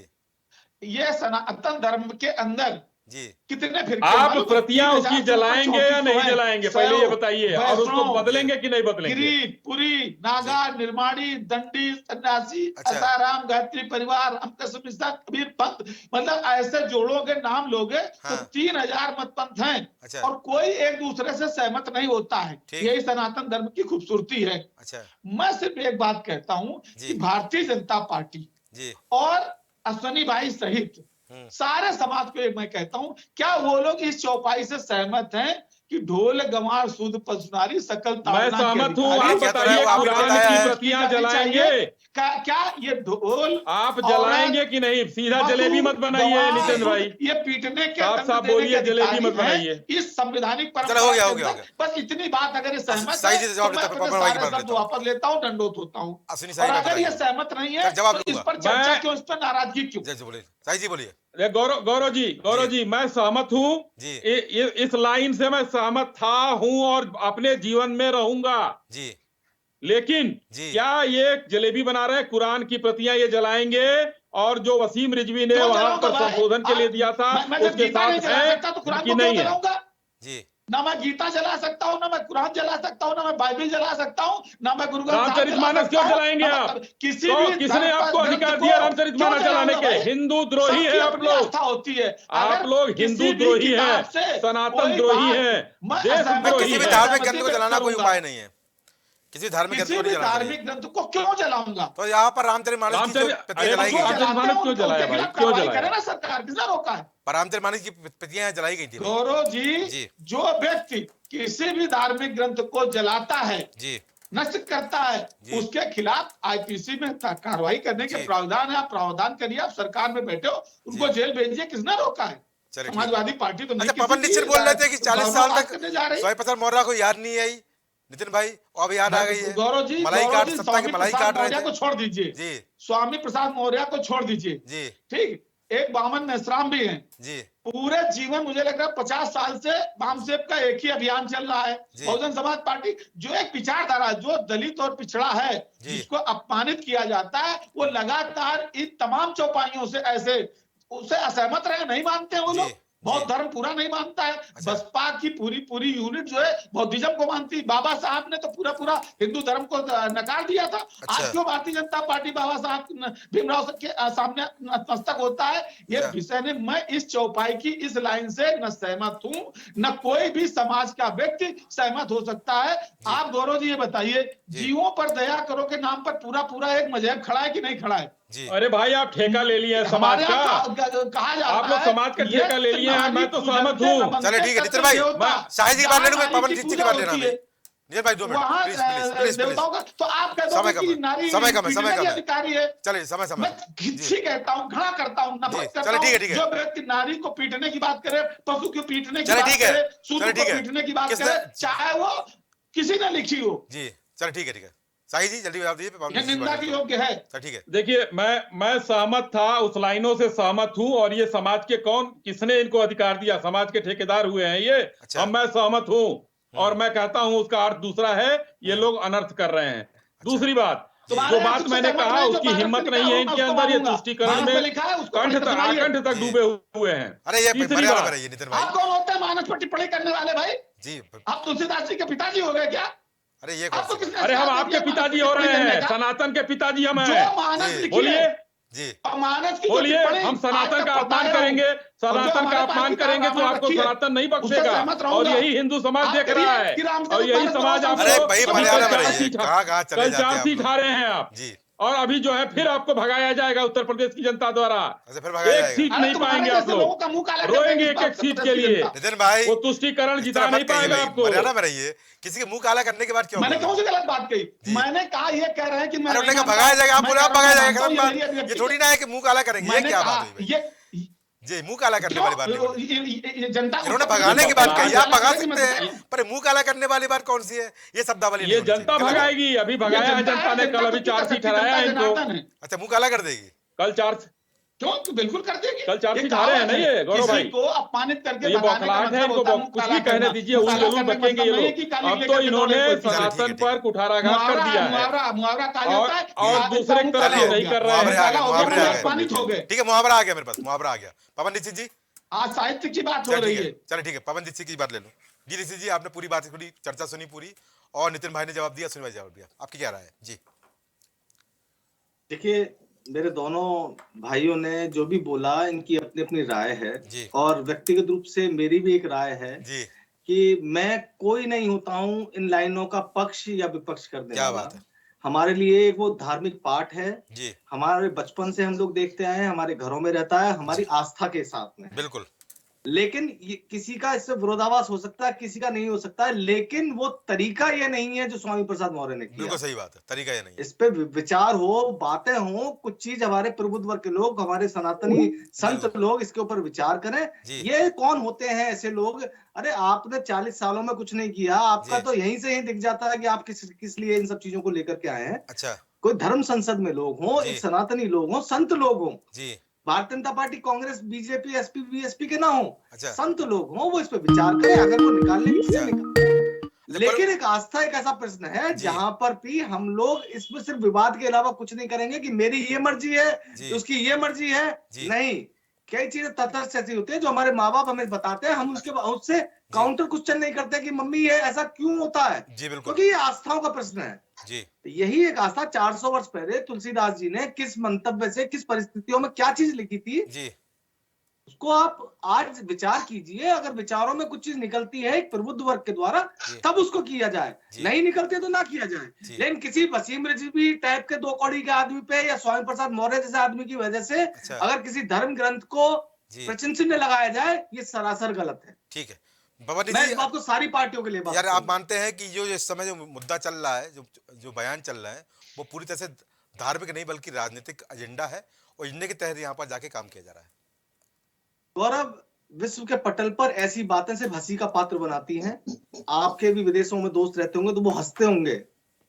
S4: ये सनातन धर्म के अंदर
S2: जी
S4: कितने फिरके
S3: आप
S4: मालूम है?
S3: प्रतियां
S4: 3,000
S3: उसकी
S4: से ऊपर
S3: जलाएंगे या
S4: 3400
S3: नहीं
S4: हैं।
S3: जलाएंगे, पहले ये बताइए, और उसको
S4: वैष्णव,
S3: बदलेंगे कि नहीं बदलेंगे?
S4: गिरी, पुरी, नागा, निर्माणी, दंडी, सन्यासी,
S2: अच्छा।
S4: आसाराम, गायत्री परिवार, हमकस मिश्रा, कबीर पंथ, मतलब ऐसे जोड़ोगे, नाम लोगे तो
S2: हाँ।
S4: 3000 मत पंथ हैं।
S2: अच्छा।
S4: और कोई एक दूसरे से सहमत नहीं होता है।
S2: ठीक।
S4: यही सनातन धर्म की खूबसूरती है।
S2: अच्छा
S4: मैं सिर्फ एक बात कहता हूं
S2: जी।
S4: कि भारतीय जनता पार्टी
S2: जी
S4: और अश्वनी भाई सहित सारे समाज को एक मैं कहता हूं, क्या वो लोग इस चौपाई से सहमत हैं कि ढोल गंवार सूद पसुनारी सकल
S3: मैं
S4: ताड़ना के
S3: सहमत हूँ।
S4: अधिकारी
S3: आप
S2: क्या तो
S3: बताइए,
S2: है, वो आपने
S3: कुरान
S2: बताया
S3: की
S2: है।
S3: प्रतियां
S4: की जानी
S3: जलाएंगे?
S4: चाहिए? क्या ये ढोल
S3: आप
S4: औरत,
S3: जलाएंगे कि नहीं? सीधा जलेबी मत बनाइए
S4: गंवार,
S3: नितिन भाई,
S4: सूद, ये पीटने के
S3: साफ
S4: दंड
S3: साफ
S4: देने
S3: बोलिए,
S4: के
S3: जलेबी
S4: अधिकारी
S3: मत
S4: हैं
S3: बनाइए।
S4: इस संवैधानिक
S2: चलो,
S4: परंपरा
S2: हो गया,
S4: के
S2: हो गया, हो
S4: अंदर। बस इतनी बात अगर ये सहमत
S2: साई
S4: है
S2: जी से जवाब
S4: तो मैं
S2: लेता हूं,
S4: अपने
S2: पवन भाई की
S4: सारे
S2: बात
S4: शब्द
S2: लेता हूं।
S4: वापस लेता हूं, दंडोत होता हूं।
S2: अश्विनी साई
S4: और
S2: बात
S4: अगर ये
S2: बताइए।
S4: सहमत नहीं है
S2: सर, जवाब
S4: तो इस
S2: लूंगा।
S4: पर चर्चा
S3: मैं-
S4: क्यों, इस पर नाराजगी क्यों?
S2: जय बोलिए, साई जी बोलिए।
S3: गौरव जी, मैं सहमत हूँ।
S2: जी।
S3: इस लाइन से मैं सहमत था, हूँ और अपने जीवन में रहूंगा।
S2: जी
S3: लेकिन
S2: जी।
S3: क्या ये जलेबी बना रहे हैं? कुरान की प्रतियां ये जलाएंगे, और जो वसीम रिजवी ने
S4: क्यों
S3: वहां
S4: जलाऊंगा
S3: पर
S4: भाई?
S3: संशोधन के लिए दिया था
S4: मैं जब
S3: उसके
S4: गीता नहीं
S3: साथ
S4: जला
S3: है
S4: सकता तो कुरान
S3: कि
S4: को क्यों
S3: नहीं है?
S4: जलाऊंगा?
S2: जी
S4: ना मैं गीता जला सकता हूँ, ना मैं कुरान जला सकता हूँ, ना मैं बाइबल जला सकता हूँ, ना मैं गुरु ग्रंथ साहब जला
S3: रामचरितमानस
S4: सकता
S3: क्यों
S4: हूँ,
S3: जलाएंगे
S4: ना मैं
S3: आप?
S4: किसी
S3: तो
S4: भी
S3: किसने
S4: धर्म
S3: आपको
S4: का
S3: अधिकार
S4: ग्रंथ
S3: दिया
S4: को
S3: रामचरितमानस
S4: क्यों
S3: जलाने
S4: जलाऊंगा
S3: के?
S4: भाई?
S3: हिंदू द्रोही
S4: सबकी
S3: है आप
S4: अपनी
S3: लोग।
S4: आस्था होती है।
S3: आप
S4: अगर
S3: लोग
S4: किसी
S3: हिंदू
S4: भी
S3: द्रोही हैं,
S4: किताब से
S3: सनातन
S4: कोई
S3: द्रोही
S4: बात
S3: हैं,
S4: मैं
S3: देश
S4: असहमति
S3: द्रोही
S2: किसी भी
S3: हैं।
S2: धार्मिक
S4: सहमति
S2: ग्रंथ को
S4: व्यक्त
S2: जलाना कोई
S4: करूंगा।
S2: उपाय नहीं है। किसी धार्मिक ग्रंथ
S4: किसी
S2: को
S4: भी
S2: नहीं जलाना चाहिए।
S4: धार्मिक ग्रंथ को क्यों जलाऊंगा?
S2: तो यहाँ पर रामचरितमानस की जो
S3: रामचरित
S2: प्रतियां
S3: अरे
S2: जलाई
S4: जो
S2: गई
S3: रामचरित
S2: थी,
S4: जलाते हैं
S3: मानस क्यों
S4: उनके
S3: जलाया
S4: खिलाफ
S3: भाई? क्यों
S4: कार्रवाई
S3: जलाया?
S4: करे ना सरकार, किसने रोका है?
S2: पर रामचरितमानस की प्रतियां जलाई गई थी भाई।
S4: गौरव जी,
S2: जी।
S4: जो व्यक्ति किसी भी धार्मिक ग्रंथ को जलाता है,
S2: जी
S4: नष्ट करता है,
S2: जी।
S4: उसके खिलाफ आईपीसी में कार्रवाई करने के
S2: जी।
S4: प्रावधान है। आप प्रावधान करिए, आप सरकार में बैठे हो, उनको
S2: जी।
S4: जेल भेजिए, किसने रोका है?
S2: चलिए, ठीक है।
S4: समाजवादी पार्टी तो नहीं
S2: अच्छा,
S4: किसी
S2: पवन
S4: की
S2: निश्चित बोल रहे थे कि 40 साल
S4: भावना
S2: तक
S4: करने जा रही।
S2: स्वामी प्रसाद मौर्य को याद नहीं आई नितिन भाई, और अब याद आ गई है।
S4: गौरव जी,
S2: मलाई काट, सत्ता
S4: स्वामी
S2: की मलाई
S4: प्रसाद
S2: काट रहे
S4: मौर्य
S2: थे।
S4: को छोड़ दीजिए।
S2: जी
S4: स्वामी प्रसाद मौर्य को छोड़ दीजिए।
S2: जी
S4: ठीक, एक बामन मेश्राम भी हैं।
S2: जी
S4: पूरे जीवन मुझे लग रहा है 50 साल से वामसेप का एक ही अभियान चल रहा है।
S2: जी।
S4: बहुजन समाज पार्टी जो एक विचारधारा, जो दलित और पिछड़ा है,
S2: जी।
S4: जिसको अपमानित किया जाता है, वो लगातार इन तमाम चौपाइयों से ऐसे उसे असहमत रहे, नहीं मानते हैं वो
S2: जी,
S4: लोग। बौद्ध
S2: जी।
S4: धर्म पूरा नहीं मानता है।
S2: अच्छा।
S4: बसपा की पूरी यूनिट जो है बौद्धिज्म को मानती है। बाबा साहब ने तो पूरा हिंदू धर्म को नकार दिया था।
S2: अच्छा।
S4: आज क्यों भारतीय जनता पार्टी बाबा साहब भीमराव के सामने नतमस्तक होता है? ये
S2: अच्छा।
S4: विषय ने, मैं इस चौपाई की इस लाइन से न सहमत हूं, न कोई भी समाज का व्यक्ति सहमत हो सकता है। आप गौरव जी ये बताइए, जीवों पर दया करो के नाम पर पूरा एक मजहब खड़ा है कि नहीं खड़ा है?
S2: जी।
S3: अरे भाई, आप ठेका ले लिए हैं समाज
S4: हमारे
S3: का।
S4: यहाँ कहा जाता
S3: आप लोग
S4: है,
S3: समाज का ठेका ले लिए हैं, मैं तो सहमत हूँ।
S2: चलो, ठीक है नितिन भाई, शाहिद जी की बात ले लूंगा, पवन जी की बात लेना भाई। नितिन भाई 2 मिनट
S4: वहाँ
S2: प्लीज प्लीज प्लीज
S4: देवताओं
S2: प्लीज।
S4: का तो आप कह
S2: समय
S4: दो
S2: कम
S4: कि
S2: है,
S4: नारी
S2: समय कम है, समय
S4: पीटने
S2: कम
S4: की
S2: है।
S4: अधिकारी है।
S2: चलिए, समय
S4: मैं घिच्छी कहता हूँ, घृणा करता हूँ,
S2: जी,
S4: नफरत करता
S2: चलो, ठीक है,
S4: हूँ
S2: ठीक है।
S4: जो व्यक्ति नारी को पीटने की बात करे, पशु को पीटने की
S2: चलो,
S4: बात
S2: ठीक है,
S4: करे, सूद
S2: चलो,
S4: को
S2: ठीक है।
S4: पीटने की बात
S2: किसने-
S4: करे, चाहे वो किसी ने लिखी हो,
S2: जी चलो, ठीक है, ठीक है। साई जी जल्दी जवाब दीजिए, पवन
S4: ये
S2: जी से
S4: निंदा
S2: बात
S4: के
S2: करते हैं।
S4: योग्य है।
S2: चलो, ठीक है।
S3: देखिए, मैं सहमत था, उस लाइनों से सहमत हूं, और ये समाज के किसने इनको अधिकार दिया? समाज के ठेकेदार हुए हैं ये।
S2: अच्छा।
S3: अब मैं सहमत हूं, और मैं कहता हूं उसका अर्थ दूसरा है, ये लोग अनर्थ कर रहे हैं। दूसरी बात,
S4: तुम्हारे
S3: जो बात
S4: अर्थ से
S3: मैंने
S4: सहमत
S3: कहा
S4: नहीं, जो
S3: उसकी
S4: भारत में
S3: हिम्मत
S4: लिखा
S3: नहीं है
S4: होगा
S3: इनके
S4: उसको
S3: अंदर, ये
S4: मानूंगा।
S3: तुष्टीकरण
S4: भारत में
S3: में
S4: लिखा है, उसको
S3: कंठ
S4: पढ़ के सुनाइए।
S3: आकंठ तक
S2: जी।
S3: डूबे हुए हैं।
S2: अरे ये
S3: तीसरी
S2: मर्यादा
S3: बात,
S2: में रहिए नितिन भाई।
S4: आप कौन होते हैं मानस पर टिप्पणी करने वाले भाई?
S2: जी
S4: आप तुलसीदास जी के पिताजी हो गए क्या?
S2: अरे ये कौन
S4: आपको
S2: सी
S4: किसने
S3: अरे हम
S4: अधिकार
S3: आपके
S4: दिया मानस
S3: पिताजी
S4: पर
S3: हो
S4: टिप्पणी
S3: रहे
S4: करने
S3: हैं,
S4: का?
S3: सनातन के पिताजी हम
S4: जो
S3: हैं।
S4: मानस
S2: जी।
S4: लिखी
S3: बोलिए,
S4: है,
S2: जी
S4: और मानस की जो
S3: बोलिए,
S4: टिप्पणी
S3: हम
S4: आज
S3: सनातन
S4: तक
S3: का
S4: पढ़ता
S3: अपमान
S4: रहा हूं,
S3: करेंगे,
S4: और जो
S3: सनातन का
S4: हमारे पास
S3: अपमान
S4: किताब
S3: करेंगे तो
S4: रामायण
S3: आपको
S4: रखी है,
S3: सनातन नहीं
S4: उससे
S3: बख्शेगा,
S4: सहमत
S3: और
S4: रहूंगा।
S3: यही हिंदू समाज
S4: आप
S3: देख
S4: करिए
S3: रहा है,
S4: कि रामचरित
S3: और यही
S4: मानस
S3: समाज
S4: बनाओ
S3: आपको
S2: अरे
S4: संसद।
S2: भाई,
S4: अभी
S2: मर्यादा
S4: कल
S2: में
S4: चार
S2: रहिए,
S4: सीट-
S2: कहाँ चले
S3: कल
S2: जाते
S3: 4
S2: हैं आप
S3: सीट
S2: लोग।
S3: हारे हैं आप,
S2: जी
S3: और अभी जो है फिर आपको भगाया जाएगा उत्तर प्रदेश की जनता द्वारा।
S2: अच्छा, फिर भगाया
S3: एक
S2: जाएगा।
S3: सीट
S4: अरे
S3: नहीं
S4: तुम्हारे
S3: पाएंगे आप
S4: जैसे लोगों
S3: लोग,
S4: का मुंह काला कर
S3: रोएंगे
S4: देंगे इस
S3: एक
S4: बात
S3: एक
S4: से
S3: सीट
S4: प्रदेश
S3: के
S4: की
S3: लिए।
S4: जनता।
S2: नितिन भाई
S3: वो तुष्टीकरण
S2: इस
S3: जिता
S2: तरह
S3: नहीं
S2: मत कहिए
S3: पाएगा
S2: भाई,
S3: आपको।
S2: मर्यादा में रहिए। किसी के मुंह काला करने के बाद क्यों
S4: मैंने
S2: बोला?
S4: कौन सी गलत बात कही?
S2: जी।
S4: मैंने कहा ये कह रहे हैं कि मैं
S2: अरे
S4: नहीं
S2: उन्होंने कहा
S4: मानता
S2: भगाया जाएगा, आप
S4: हूं,
S2: बोले
S4: मैं
S2: आप
S4: कह रहा
S2: भगाया
S4: हूं,
S2: जाएगा,
S4: मानता
S2: खत्म
S4: हूं, ये मेरी
S2: बात। ये
S4: अभिव्यक्ति
S2: थोड़ी ना है कि मुंह काला करेंगे, ये
S4: मैंने
S2: क्या
S4: कहा
S2: बात हुई भाई?
S4: ये
S2: जी मुंह काला करने वाली बात नहीं
S4: क्यों
S2: बोली।
S4: ये जनता को
S2: इन्होंने
S4: पता
S2: भगाने
S4: नहीं
S2: की बात
S4: चलता।
S2: कही, आप भगा
S4: मैं
S2: सकते हैं, पर मुंह काला करने वाली बात कौन सी है? ये शब्दावली नहीं
S3: ये
S2: होनी चाहिए।
S3: जनता
S2: गलत है।
S3: भगाएगी, अभी
S4: ये
S3: भगाया है
S4: जनता
S3: जनता ने,
S4: जनता
S3: कल
S4: को
S3: अभी
S4: कितना
S3: 4 सीट
S4: शक्ति,
S3: हराया
S4: जनता
S3: है इनको,
S4: जनार्दन है।
S2: अच्छा, मुंह काला कर देगी।
S3: कल 4
S4: क्यों? तो बिल्कुल कर देंगे।
S3: कल चार्जशीट
S4: ये
S3: आ रहे हैं ना ये गौरव भाई,
S4: किसी को अपमानित करके
S3: ये
S4: भगाने का
S3: बौखलाहट है
S4: मतलब
S3: इनको,
S4: होता है
S3: कुछ
S4: मुक्ताला
S3: भी कहने
S4: करना।
S3: दीजिए, उल
S4: मुक्ताला
S3: जलूल
S4: करने का
S3: बकेंगे ये
S4: मतलब नहीं है
S3: लोग।
S4: कि काली
S3: अब
S4: लेकर
S3: तो
S4: के
S3: इन्होंने
S4: दौड़े कोई चीज़।
S3: सनातन पर कुठाराघात कर
S4: मुहावरा
S3: दिया है,
S4: मुहावरा कहा जाता है
S3: और
S4: कि
S3: दूसरे की तरफ
S4: मुक्ताला हो
S3: नहीं
S4: गया।
S3: कर रहे हैं।
S2: मुहावरे आ गए,
S4: मुक्ताला हो गया
S2: मुहावरे
S4: मतलब
S2: आ गए।
S4: अपमानित हो गए।
S2: ठीक है, मुहावरा आ गया मेरे पास, मुहावरा आ गया। पवन दीक्षित जी,
S4: आज साहित्य की बात हो
S2: चल
S4: रही
S2: ठीक
S4: है।
S2: है, चलो ठीक है, पवन दीक्षित की बात ले लो। जी दीक्षित जी, आपने पूरी बात सुनी, चर्चा सुनी पूरी, और नितिन भाई ने जवाब दिया, सुनी भाई जवाब दिया, आपकी क्या राय है? जी
S5: देखिए, मेरे दोनों भाइयों ने जो भी बोला, इनकी अपनी अपनी राय है,
S2: जी
S5: और व्यक्तिगत रूप से मेरी भी एक राय है
S2: जी,
S5: कि मैं कोई नहीं होता हूं इन लाइनों का पक्ष या विपक्ष करने
S2: क्या
S5: वाला।
S2: बात है।
S5: हमारे लिए वो धार्मिक पाठ है,
S2: जी
S5: हमारे बचपन से हम लोग देखते आए हैं, हमारे घरों में रहता है, हमारी आस्था के साथ में है।
S2: बिल्कुल,
S5: लेकिन ये किसी का इससे विरोधाभास हो सकता है, किसी का नहीं हो सकता है, लेकिन वो तरीका ये नहीं है जो स्वामी प्रसाद मौर्य ने किया।
S2: बिल्कुल सही बात है, तरीका ये नहीं है।
S5: इस पे विचार हो, बातें हो, कुछ चीज हमारे प्रबुद्ध वर्ग के लोग, हमारे सनातनी संत
S2: बिल्कुल।
S5: लोग इसके ऊपर विचार करें।
S2: जी।
S5: ये कौन होते हैं ऐसे लोग? अरे आपने 40 सालों में कुछ नहीं किया, आपका
S2: जी।
S5: तो यहीं से ही दिख जाता है कि आप किस लिए इन सब चीजों को लेकर के आए हैं।
S2: अच्छा
S5: कोई धर्म संसद में लोग हों,
S2: जी।
S5: एक सनातनी लोग हों, संत लोग हों,
S2: जी,
S5: Bharatiya Janata party, Congress, BJP, SP, BSP के ना हो,
S2: अच्छा।
S5: संत लोग हों, वो इस पे विचार करें। अगर वो निकालने की चीजें
S2: अच्छा।
S5: निकाल। लेकिन एक आस्था एक ऐसा प्रश्न है
S2: जी।
S5: जहां पर भी हम लोग इसमें सिर्फ विवाद के अलावा कुछ नहीं करेंगे कि मेरी ये मर्जी है,
S2: जी।
S5: उसकी ये मर्जी है।
S2: जी।
S5: नहीं, कई चीजें तटस्थ ऐसी होती है जो हमारे माँ बाप हमें बताते हैं, हम उससे काउंटर क्वेश्चन नहीं करते कि मम्मी ये ऐसा क्यों होता है,
S2: जी बिल्कुल,
S5: क्योंकि ये आस्थाओं का प्रश्न है।
S2: जी
S5: यही एक आस्था 400 वर्ष पहले तुलसीदास जी ने किस मंतव्य से, किस परिस्थितियों में क्या चीज लिखी थी,
S2: जी,
S5: उसको आप आज विचार कीजिए। अगर विचारों में कुछ चीज निकलती है एक प्रबुद्ध वर्ग के द्वारा,
S2: जी।
S5: तब उसको किया जाए,
S2: जी।
S5: नहीं निकलती है तो ना किया जाए।
S2: जी।
S5: लेकिन किसी वसीम रिजवी टाइप के 2 कौड़ी के आदमी पे या स्वामी प्रसाद मौर्य जैसे आदमी की वजह से
S2: अच्छा।
S5: अगर किसी धर्म ग्रंथ को
S2: जी।
S5: प्रचिन चिन्ह लगाया जाए, ये सरासर गलत है।
S2: ठीक है। पवन
S5: मैं
S2: जी,
S5: इस बात को सारी पार्टियों के लिए बात
S2: यार आप
S5: करूंगा।
S2: मानते हैं कि जो इस समय जो मुद्दा चल रहा है, जो बयान चल रहा है, वो पूरी तरह से धार्मिक नहीं बल्कि राजनीतिक एजेंडा है, और एजेंडे के तहत यहाँ पर जाके काम किया जा रहा है।
S5: गौरव, विश्व के पटल पर ऐसी बातें सिर्फ हंसी का पात्र बनाती हैं। आपके भी विदेशों में दोस्त रहते होंगे तो वो हंसते होंगे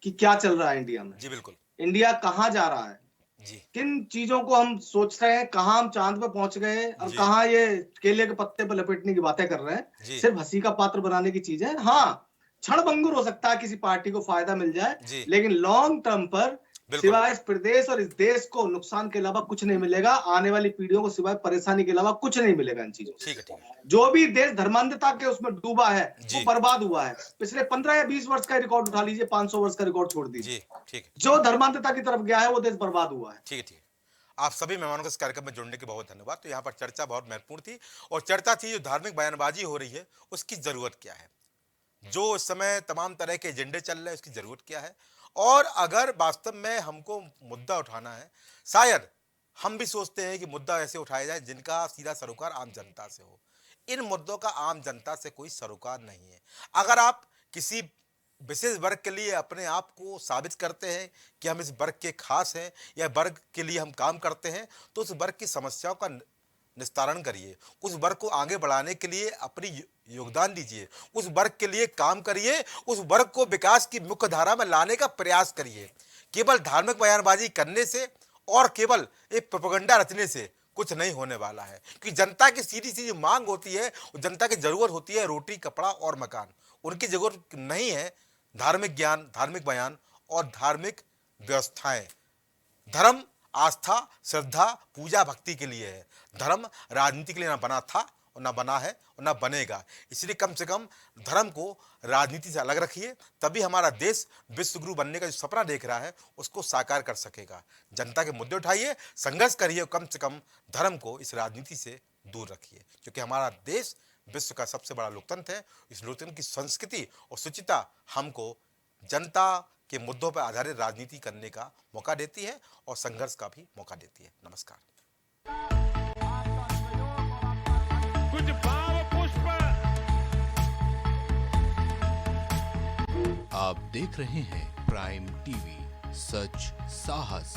S5: कि क्या चल रहा है इंडिया में,
S2: जी बिल्कुल,
S5: इंडिया कहाँ जा रहा है,
S2: जी
S5: किन चीजों को हम सोच रहे हैं, कहाँ हम चांद पे पहुंच गए और
S2: जी।
S5: कहाँ ये केले के पत्ते पे लपेटने की बातें कर रहे हैं।
S2: जी।
S5: सिर्फ हंसी का पात्र बनाने की चीज है। हाँ, क्षण भंगुर हो सकता है, किसी पार्टी को फायदा मिल जाए,
S2: जी।
S5: लेकिन लॉन्ग टर्म पर
S2: बिल्कुल।
S5: सिवाय इस प्रदेश और इस देश को नुकसान के अलावा कुछ नहीं मिलेगा। आने वाली पीढ़ियों को सिवाय परेशानी के अलावा कुछ नहीं मिलेगा इन चीजों से।
S2: ठीक है, ठीक है,
S5: जो भी देश धर्मांधता के उसमें डूबा है,
S2: जी।
S5: वो बर्बाद हुआ है। पिछले 15 या 20 वर्ष का रिकॉर्ड उठा लीजिए, 500 वर्ष का रिकॉर्ड छोड़ दीजिए,
S2: जी ठीक है,
S5: जो धर्मांधता की तरफ गया है वो देश बर्बाद हुआ है।
S2: ठीक है, ठीक है। आप सभी मेहमानों को इस कार्यक्रम में जुड़ने के बहुत धन्यवाद। तो यहाँ पर चर्चा बहुत महत्वपूर्ण थी, और चर्चा थी जो धार्मिक बयानबाजी हो रही है उसकी जरूरत क्या है, जो इस समय तमाम तरह के एजेंडे चल रहे हैं उसकी जरूरत क्या है, और अगर वास्तव में हमको मुद्दा उठाना है, शायद हम भी सोचते हैं कि मुद्दा ऐसे उठाया जाए जिनका सीधा सरोकार आम जनता से हो। इन मुद्दों का आम जनता से कोई सरोकार नहीं है। अगर आप किसी विशेष वर्ग के लिए अपने आप को साबित करते हैं कि हम इस वर्ग के खास हैं या वर्ग के लिए हम काम करते हैं, तो उस वर्ग की समस्याओं का निस्तारण करिए, उस वर्ग को आगे बढ़ाने के लिए अपनी योगदान दीजिए, उस वर्ग के लिए काम करिए, उस वर्ग को विकास की मुख्य धारा में लाने का प्रयास करिए। केवल धार्मिक बयानबाजी करने से और केवल एक प्रोपेगेंडा रचने से कुछ नहीं होने वाला है, क्योंकि जनता की सीधी सीधी मांग होती है, जनता की जरूरत होती है रोटी, कपड़ा और मकान। उनकी जरूरत नहीं है धार्मिक ज्ञान, धार्मिक बयान और धार्मिक व्यवस्थाएं। धर्म आस्था, श्रद्धा, पूजा, भक्ति के लिए है। धर्म राजनीति के लिए ना बना था और ना बना है और ना बनेगा। इसलिए कम से कम धर्म को राजनीति से अलग रखिए, तभी हमारा देश विश्वगुरु बनने का जो सपना देख रहा है उसको साकार कर सकेगा। जनता के मुद्दे उठाइए, संघर्ष करिए, कम से कम धर्म को इस राजनीति से दूर रखिए, क्योंकि हमारा देश विश्व का सबसे बड़ा लोकतंत्र है। इस लोकतंत्र की संस्कृति और शुचिता हमको जनता के मुद्दों पर आधारित राजनीति करने का मौका देती है और संघर्ष का भी मौका देती है। नमस्कार।
S6: कुछ भाव पुष्प।
S1: आप देख रहे हैं प्राइम टीवी, सच साहस